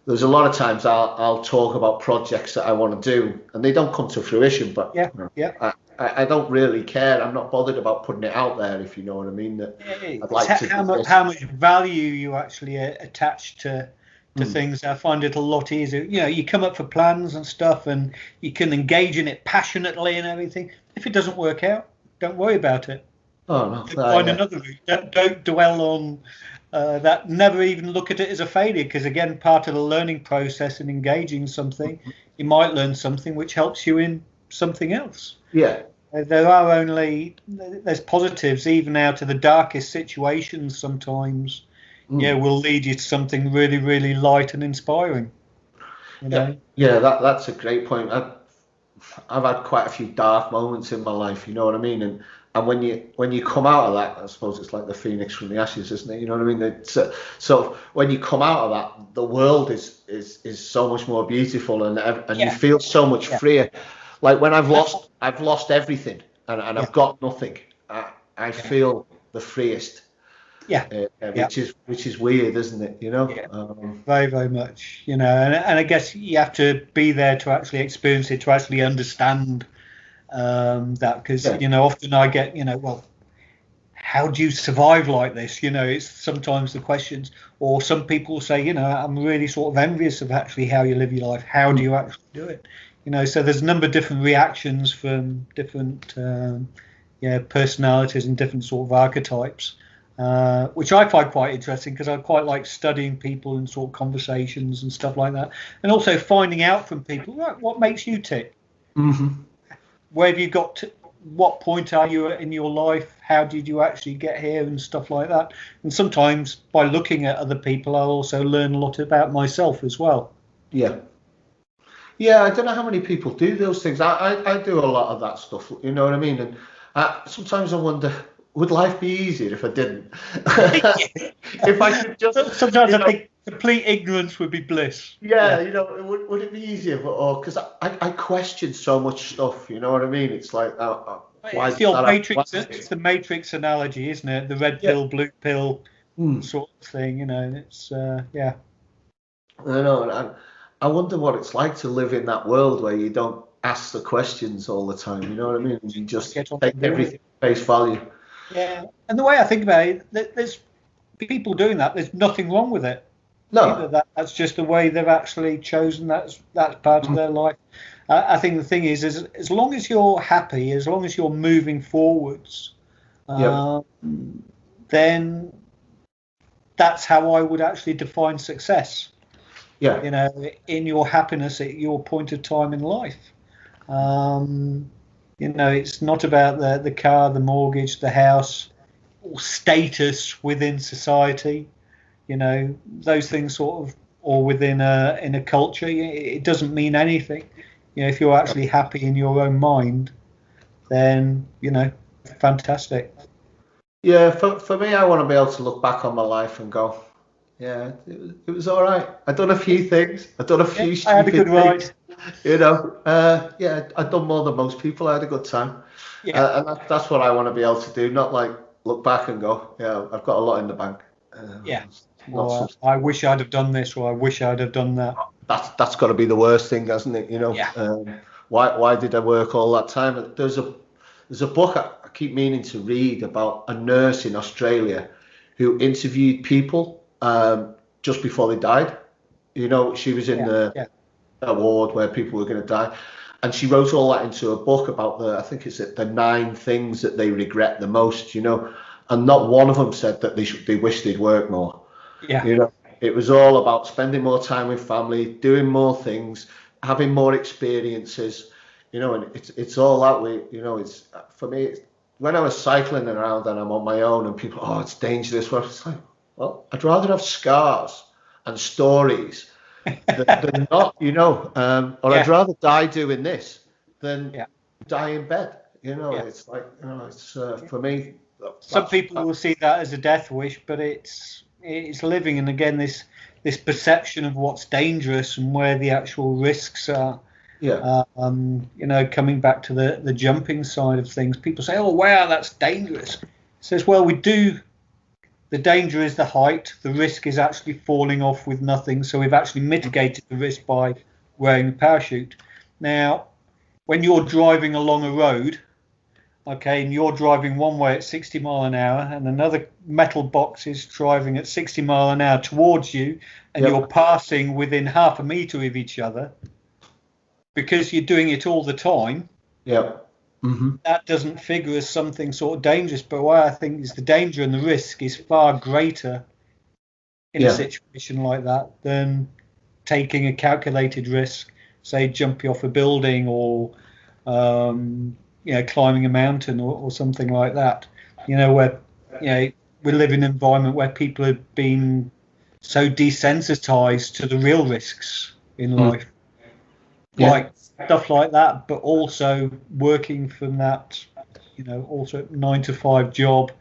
there's a lot of times I'll talk about projects that I want to do, and they don't come to fruition. But I don't really care. I'm not bothered about putting it out there, if you know what I mean. I'd like how much value you actually attach to things. I find it a lot easier. You come up for plans and stuff, and you can engage in it passionately and everything. If it doesn't work out, don't worry about it. Oh no! Find another route. Don't dwell on that. Never even look at it as a failure, because again, part of the learning process and engaging something, you might learn something which helps you in something else. Yeah. There's positives even out of the darkest situations. Sometimes, will lead you to something really, really light and inspiring. Yeah, that's a great point. I've had quite a few dark moments in my life. You know what I mean? And when you come out of that, I suppose it's like the phoenix from the ashes, isn't it? You know what I mean? So when you come out of that, the world is so much more beautiful, and you feel so much freer. Like when I've lost everything and I've got nothing, I feel the freest. Which is weird, isn't it? Very, very much. And I guess you have to be there to actually experience it, to actually understand that, because often I get how do you survive like this? It's sometimes the questions, or some people say, I'm really sort of envious of actually how you live your life. How do you actually do it? So there's a number of different reactions from different personalities and different sort of archetypes, which I find quite interesting, because I quite like studying people and sort of conversations and stuff like that, and also finding out from people, right, what makes you tick? Where have you got to? What point are you in your life? How did you actually get here and stuff like that? And sometimes by looking at other people, I also learn a lot about myself as well. Yeah, I don't know how many people do those things. I do a lot of that stuff, you know what I mean? And sometimes I wonder, would life be easier if I didn't? If I could just... Sometimes I think complete ignorance would be bliss. Yeah, would it be easier? Because I question so much stuff, you know what I mean? It's like... it's the old Matrix. It's the Matrix analogy, isn't it? The red pill, blue pill sort of thing, it's... I know, I wonder what it's like to live in that world where you don't ask the questions all the time. You know what I mean? You just Get on take and do everything it. at face value. Yeah, and the way I think about it, there's people doing that. There's nothing wrong with it. Either No. that's just the way they've actually chosen. That's part of Mm. their life. I think the thing is as long as you're happy, as long as you're moving forwards, Yep. then that's how I would actually define success. Yeah. You know, in your happiness at your point of time in life. You know, it's not about the car, the mortgage, the house, or status within society. You know, those things sort of, or within in a culture, it doesn't mean anything. You know, if you're actually happy in your own mind, then, you know, fantastic. Yeah. For me, I want to be able to look back on my life and go, yeah, it was all right. I've done a few things. I've done a Yeah, few I had a good stupid ride. things. Yeah, I've done more than most people. I had a good time. Yeah, And that's what I want to be able to do. Not like look back and go, yeah, I've got a lot in the bank. yeah. Not Or something. I wish I'd have done this, or I wish I'd have done that. That's got to be the worst thing, hasn't it? Yeah, Why did I work all that time? There's a book I keep meaning to read about a nurse in Australia who interviewed people just before they died. She was in yeah, the yeah, ward where people were going to die, and she wrote all that into a book about I think it's the 9 things that they regret the most. And not one of them said that they wish they'd worked more. yeah, You know, it was all about spending more time with family, doing more things, having more experiences. And it's all that way. It's for me. When I was cycling around and I'm on my own, and people, oh, it's dangerous. Well, it's like, well, I'd rather have scars and stories than not. Or I'd yeah, rather die doing this than yeah, die in bed. yeah. It's like, it's for me. Some That's people will see that as a death wish, but it's living. And again, this perception of what's dangerous and where the actual risks are. yeah, You know, coming back to the jumping side of things, people say, "Oh, wow, that's dangerous." It says, well, we do. The danger is the height. The risk is actually falling off with nothing. So we've actually mitigated the risk by wearing the parachute. Now, when you're driving along a road, okay, and you're driving one way at 60 mile an hour, and another metal box is driving at 60 mile an hour towards you, and yeah, you're passing within half a meter of each other, because you're doing it all the time, yeah. Hmm. that doesn't figure as something sort of dangerous. But what I think is the danger and the risk is far greater in a Yeah. situation like that than taking a calculated risk, say jumping off a building or climbing a mountain or something like that. Where we live in an environment where people have been so desensitized to the real risks in life, Yeah. like stuff like that, but also working from that, also 9 to 5 job,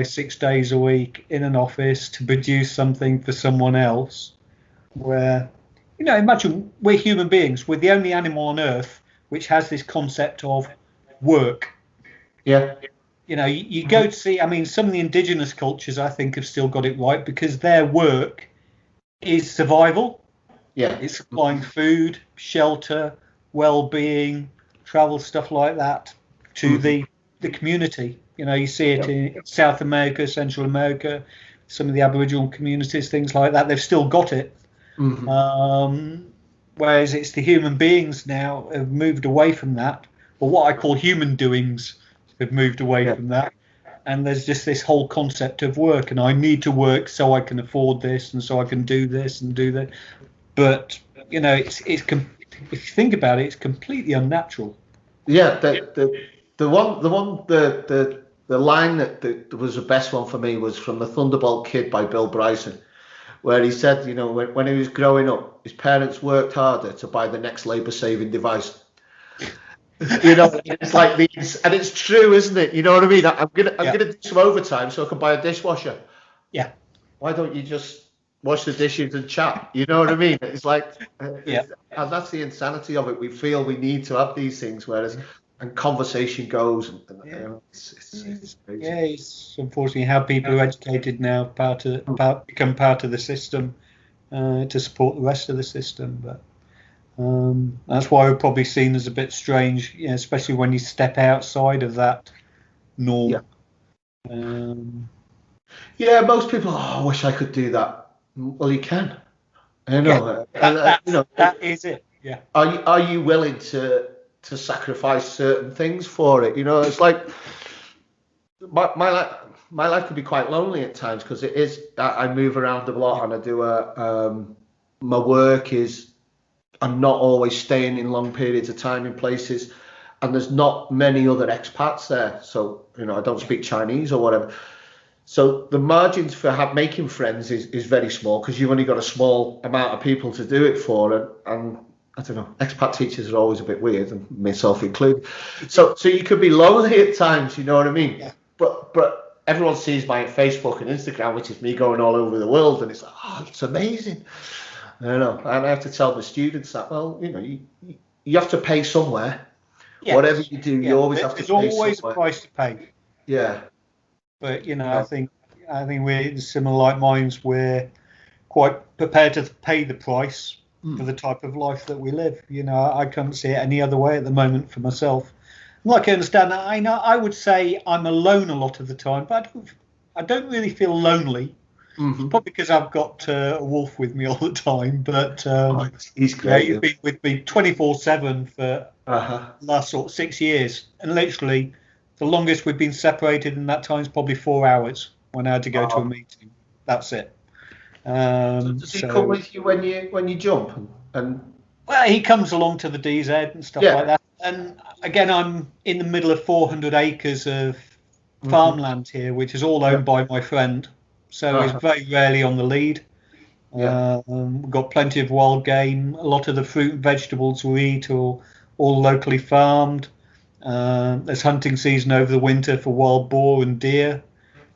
6 days a week in an office to produce something for someone else. Where, imagine we're human beings. We're the only animal on Earth which has this concept of work. Yeah. You go to see, I mean, some of the indigenous cultures, I think, have still got it right, because their work is survival. Yeah. It's supplying food, shelter, well-being, travel, stuff like that to Mhm. the community. You see it Yeah. in South America, Central America, some of the Aboriginal communities, things like that. They've still got it. Mhm. Whereas it's the human beings now have moved away from that, or what I call human doings have moved away Yeah. from that. And there's just this whole concept of work, and I need to work so I can afford this, and so I can do this and do that. But if you think about it, it's completely unnatural. Yeah. The line that was the best one for me was from the Thunderbolt Kid by Bill Bryson, where he said, when he was growing up, his parents worked harder to buy the next labor-saving device. It's like these, and it's true, isn't it? You know what I mean? I'm Yeah, gonna do some overtime so I can buy a dishwasher. yeah, Why don't you just wash the dishes and chat? You know what I mean? It's like, yeah. and that's the insanity of it. We feel we need to have these things, whereas and conversation goes, Yeah, it's crazy. it's unfortunately how people are educated now, become part of the system. to support the rest of the system. But that's why we're probably seen as a bit strange, especially when you step outside of that norm. Yeah. Most people, I wish I could do that. Well, you can. That is it. Yeah. Are you willing to sacrifice certain things for it? It's like my life could be quite lonely at times because it is. I move around a lot and I do my work is. I'm not always staying in long periods of time in places, and there's not many other expats there. So I don't speak Chinese or whatever. So the margins for making friends is very small because you've only got a small amount of people to do it for, and I don't know. Expat teachers are always a bit weird, and myself included. So you could be lonely at times. You know what I mean? Yeah. But everyone sees my Facebook and Instagram, which is me going all over the world, and it's like, oh, it's amazing. I don't know, and I have to tell the students that, well, you have to pay somewhere. Yeah. Whatever you do, you always have to pay somewhere. There's always a price to pay. Yeah. But I think we're in similar like minds. We're quite prepared to pay the price for the type of life that we live. I can't see it any other way at the moment for myself. Like I understand that. I would say I'm alone a lot of the time, but I don't really feel lonely. Mm-hmm. It's probably because I've got a wolf with me all the time, but he's great. You've been with me 24/7 for the last 6 years, and literally the longest we've been separated in that time is probably 4 hours when I had to go to a meeting. That's it. So does he come with you when you jump? Well, he comes along to the DZ and stuff like that. And again, I'm in the middle of 400 acres of farmland here, which is all owned by my friend. So he's very rarely on the lead. We've got plenty of wild game. A lot of the fruit and vegetables we eat are all locally farmed. There's hunting season over the winter for wild boar and deer.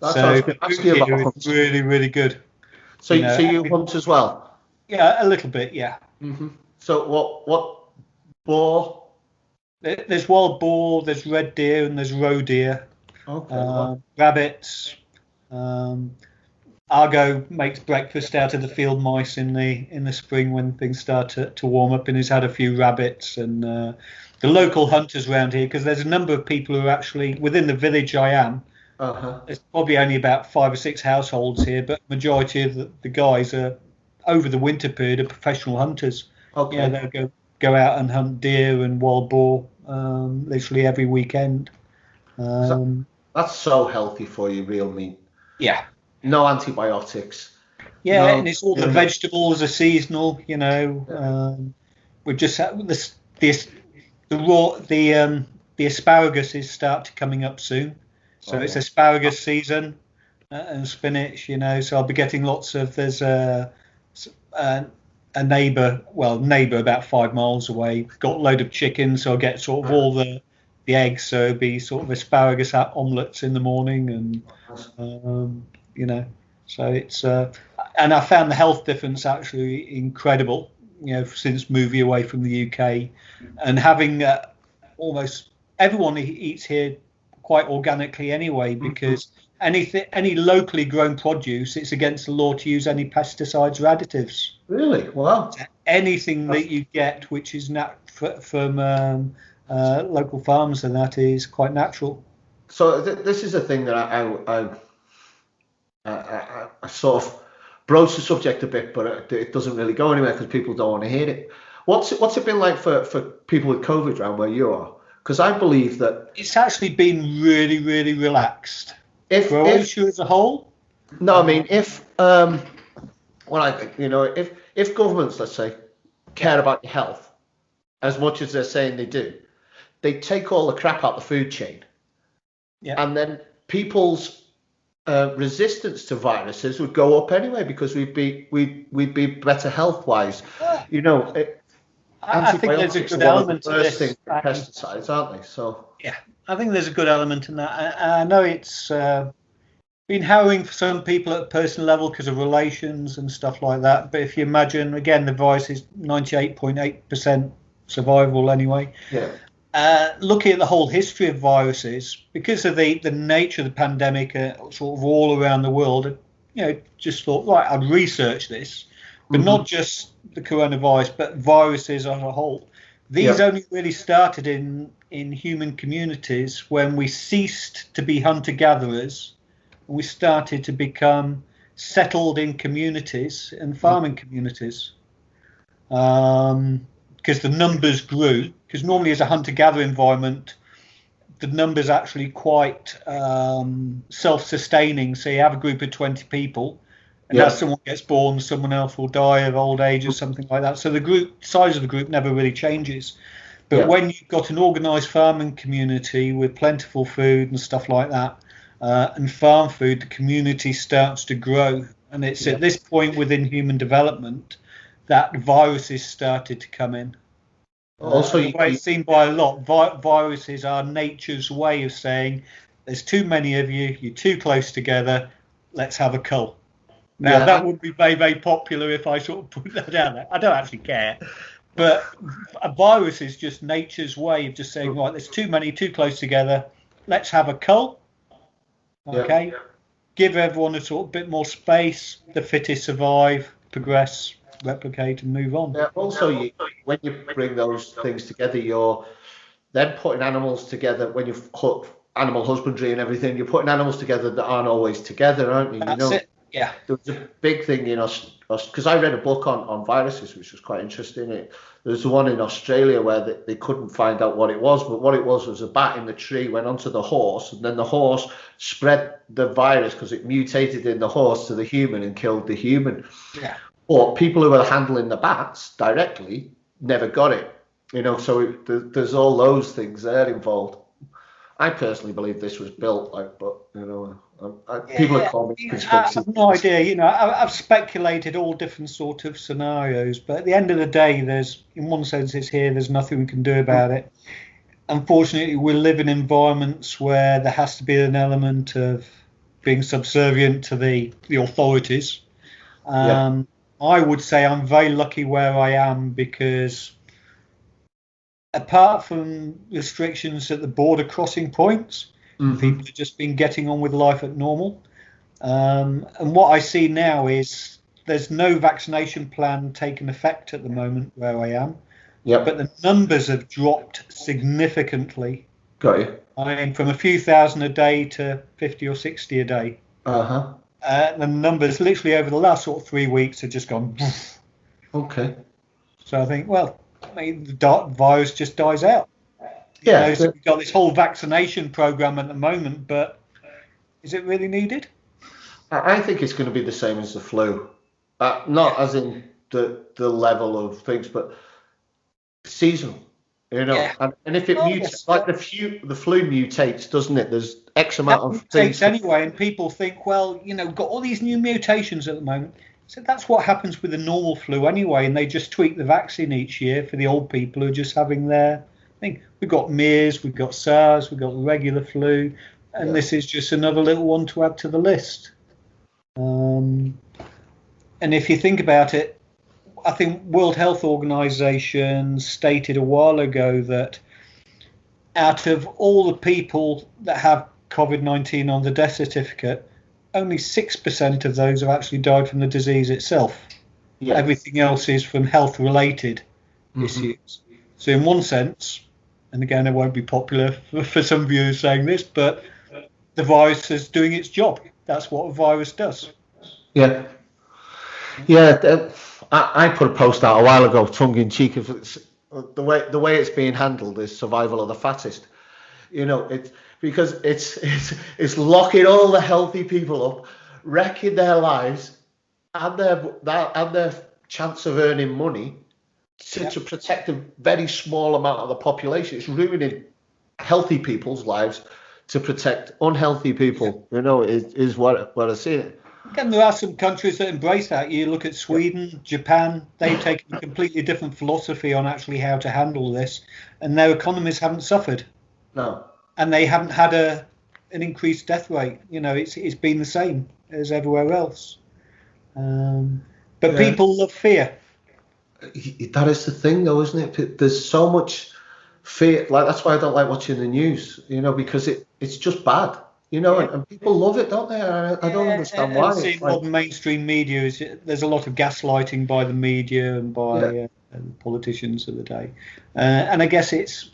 So it's really, really good. So you hunt as well? Yeah, a little bit, yeah. Mm-hmm. So what boar? There's wild boar, there's red deer, and there's roe deer. Okay. Rabbits. Argo makes breakfast out of the field mice in the spring when things start to warm up, and he's had a few rabbits. And the local hunters around here, because there's a number of people who are actually within the village I am. There's probably only about 5 or 6 households here, but majority of the guys are over the winter period are professional hunters. Okay. Yeah, they'll go out and hunt deer and wild boar literally every weekend. That's so healthy for you, real meat. Yeah. No antibiotics. Yeah, and it's all the vegetables are seasonal. We've just had the asparagus start coming up soon, so it's asparagus season and spinach. So I'll be getting lots of. There's a neighbour about 5 miles away got a load of chickens, so I'll get sort of all the eggs. So it'll be sort of asparagus omelettes in the morning, and so it's and I found the health difference actually incredible. Since moving away from the UK and having almost everyone eats here quite organically anyway, because any locally grown produce, it's against the law to use any pesticides or additives. Really? Wow. Anything that you get which is from local farms, and that is quite natural. So this is a thing that I sort of broach the subject a bit, but it doesn't really go anywhere because people don't want to hear it. What's it been like for people with COVID around where you are? Because I believe that it's actually been really, really relaxed. Croatia as a whole? No, I mean if if governments, let's say, care about your health as much as they're saying they do, they take all the crap out the food chain, and then people's resistance to viruses would go up anyway because we'd be better health wise. I think there's a good element to this. Pesticides, aren't they? So yeah, I think there's a good element in that. I know it's been harrowing for some people at a personal level because of relations and stuff like that. But if you imagine, again, the virus is 98.8% survival anyway. Yeah. Looking at the whole history of viruses, because of the nature of the pandemic, sort of all around the world, just thought, right, I'd research this. but not just the coronavirus, but viruses as a whole. These only really started in human communities when we ceased to be hunter-gatherers and we started to become settled in communities and farming communities. Because the numbers grew, because normally as a hunter-gatherer environment, the numbers actually quite self-sustaining. So you have a group of 20 people, and as someone gets born, someone else will die of old age or something like that. So the group size of the group never really changes. But when you've got an organised farming community with plentiful food and stuff like that, and farm food, the community starts to grow. And it's at this point within human development that viruses started to come in. Also, it's seen by a lot. Viruses are nature's way of saying, there's too many of you, you're too close together, let's have a cull. Now, that would be very, very popular if I sort of put that down there. I don't actually care. But a virus is just nature's way of just saying, right, there's too many, too close together, let's have a cull. Okay? Give everyone a sort of bit more space, the fittest survive, progress, replicate, and move on. Also, when you bring those things together, you're then putting animals together. When you've put animal husbandry and everything, you're putting animals together that aren't always together, aren't you? That's it. Yeah. There was a big thing in us because I read a book on viruses, which was quite interesting. There's one in Australia where they couldn't find out what it was, but what it was a bat in the tree went onto the horse, and then the horse spread the virus because it mutated in the horse to the human and killed the human. Yeah. Or people who were handling the bats directly never got it, so there's all those things there involved. I personally believe this was built, people have called me conspiracy. I have no idea. I've speculated all different sort of scenarios, but at the end of the day, in one sense, it's here. There's nothing we can do about it. Unfortunately, we live in environments where there has to be an element of being subservient to the authorities. I would say I'm very lucky where I am because apart from restrictions at the border crossing points, people have just been getting on with life at normal. And what I see now is there's no vaccination plan taking effect at the moment where I am. But the numbers have dropped significantly. Got you. I mean, from a few thousand a day to 50 or 60 a day. The numbers literally over the last sort of 3 weeks have just gone. Okay. So I think, the virus just dies out. So we've got this whole vaccination program at the moment, but is it really needed? I think it's going to be the same as the flu. Not as in the level of things, but seasonal. And if it mutates, like the flu mutates, doesn't it? There's X amount of things anyway, and people think, got all these new mutations at the moment. So that's what happens with the normal flu anyway, and they just tweak the vaccine each year for the old people who are just having their thing. We've got MERS, we've got SARS, we've got regular flu, and this is just another little one to add to the list. And if you think about it, I think World Health Organization stated a while ago that out of all the people that have COVID-19 on the death certificate, only 6% of those have actually died from the disease itself. Everything else is from health-related issues. So in one sense, and again, it won't be popular for some viewers saying this, but the virus is doing its job. That's what a virus does. I put a post out a while ago, tongue-in-cheek, the way it's being handled is survival of the fattest. It's because it's locking all the healthy people up, wrecking their lives and their chance of earning money to protect a very small amount of the population. It's ruining healthy people's lives to protect unhealthy people. Is what I see. Again, there are some countries that embrace that. You look at Sweden, Japan, they've taken a completely different philosophy on actually how to handle this, and their economies haven't suffered. No. And they haven't had an increased death rate. It's been the same as everywhere else. But people love fear. That is the thing, though, isn't it? There's so much fear. That's why I don't like watching the news, because it's just bad. you know, and people love it, don't they? I don't understand why. And see, modern mainstream media there's a lot of gaslighting by the media and by politicians of the day, and I guess it's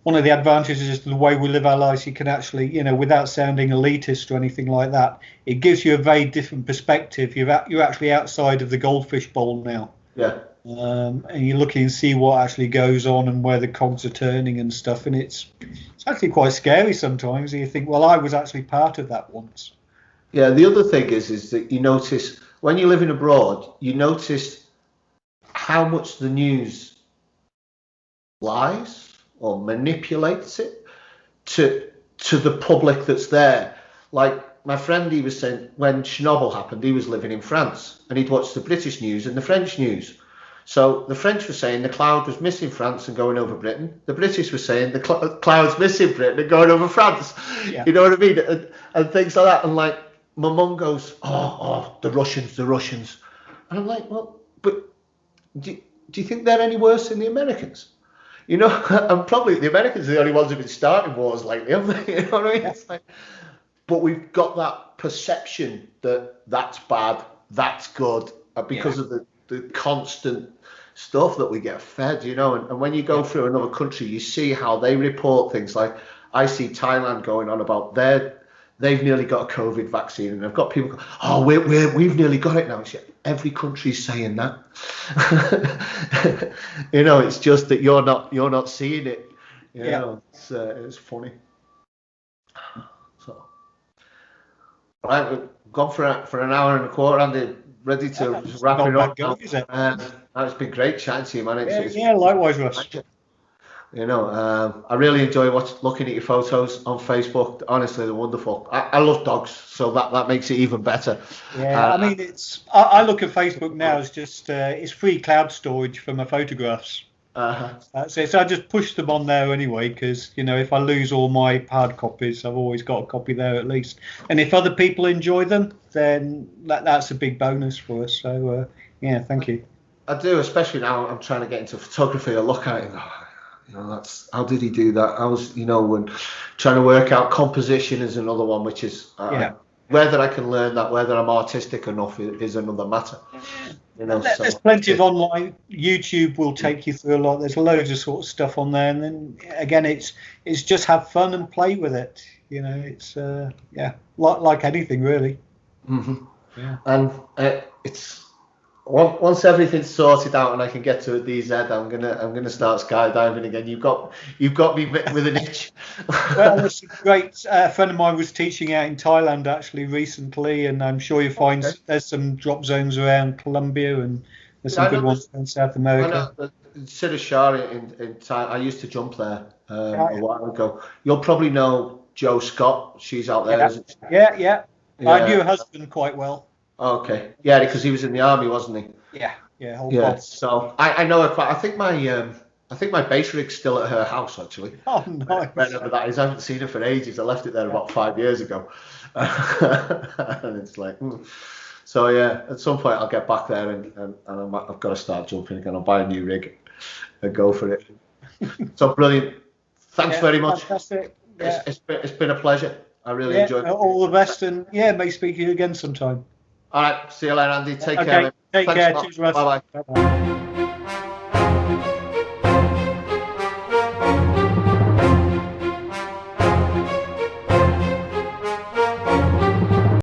one of the advantages of the way we live our lives. You can actually, you know, without sounding elitist or anything like that, it gives you a very different perspective. You're actually outside of the goldfish bowl now. Yeah. And you're looking and see what actually goes on and where the cogs are turning and stuff, and it's actually quite scary sometimes. You think, well, I was actually part of that once. Yeah, the other thing is that you notice when you're living abroad, you notice how much the news lies or manipulates it to the public that's there. Like my friend, he was saying when Chernobyl happened, he was living in France and he'd watched the British news and the French news. So the French were saying the cloud was missing France and going over Britain. The British were saying the cloud's missing Britain and going over France. Yeah. You know what I mean? And things like that. And like my mum goes, oh, the Russians. And I'm like, well, but do you think they're any worse than the Americans? You know, and probably the Americans are the only ones who've been starting wars lately, haven't they? You know what I mean? It's like, but we've got that perception that that's bad, that's good, because of the constant stuff that we get fed, you know. And when you go through another country, you see how they report things. Like I see Thailand going on about they've nearly got a COVID vaccine, and I've got people go, oh, we've nearly got it now. Every country's saying that. You know, it's just that you're not seeing it. You know, it's funny. So, right, we've gone for an hour and a quarter, Andy. Ready to wrap it up. It's been great chatting to you, man. Likewise, Russ. You know, I really enjoy looking at your photos on Facebook. Honestly, they're wonderful. I love dogs, so that makes it even better. Yeah, I mean, I look at Facebook now as just it's free cloud storage for my photographs. So I just push them on there anyway, because, you know, if I lose all my hard copies, I've always got a copy there at least. And if other people enjoy them, then that's a big bonus for us. So thank you. I do, especially now I'm trying to get into photography. I look at it and go, you know, that's how did he do that? I was, you know, when trying to work out composition is another one, which is whether I can learn that, whether I'm artistic enough is another matter. You know, there's plenty of online. YouTube will take you through a lot. There's loads of sort of stuff on there, and then again, it's just have fun and play with it. You know, it's like anything really. Mm-hmm. Yeah. And it's once everything's sorted out and I can get to a DZ, I'm gonna start skydiving again. You've got me with an itch. Well, there's a great friend of mine was teaching out in Thailand actually recently, and I'm sure you find there's some drop zones around Colombia, and there's some good ones in South America. I know Sirishari in Thailand. I used to jump there a while ago. You'll probably know Jo Scott. She's out there, isn't she? Yeah. I knew her husband quite well. Okay. Yeah, because he was in the army, wasn't he? Yeah. So I know her quite. I think my base rig's still at her house actually. Oh, nice. Wherever that is, I haven't seen her for ages. I left it there about 5 years ago, and it's like. So yeah, at some point I'll get back there and I've got to start jumping again. I'll buy a new rig and go for it. So brilliant. Thanks very much. Fantastic. Yeah. It's been a pleasure. I really enjoyed it. All the best, and may speak to you again sometime. All right. See you later, Andy. Take care. Take care. Cheers, Russ. Bye-bye. Bye-bye.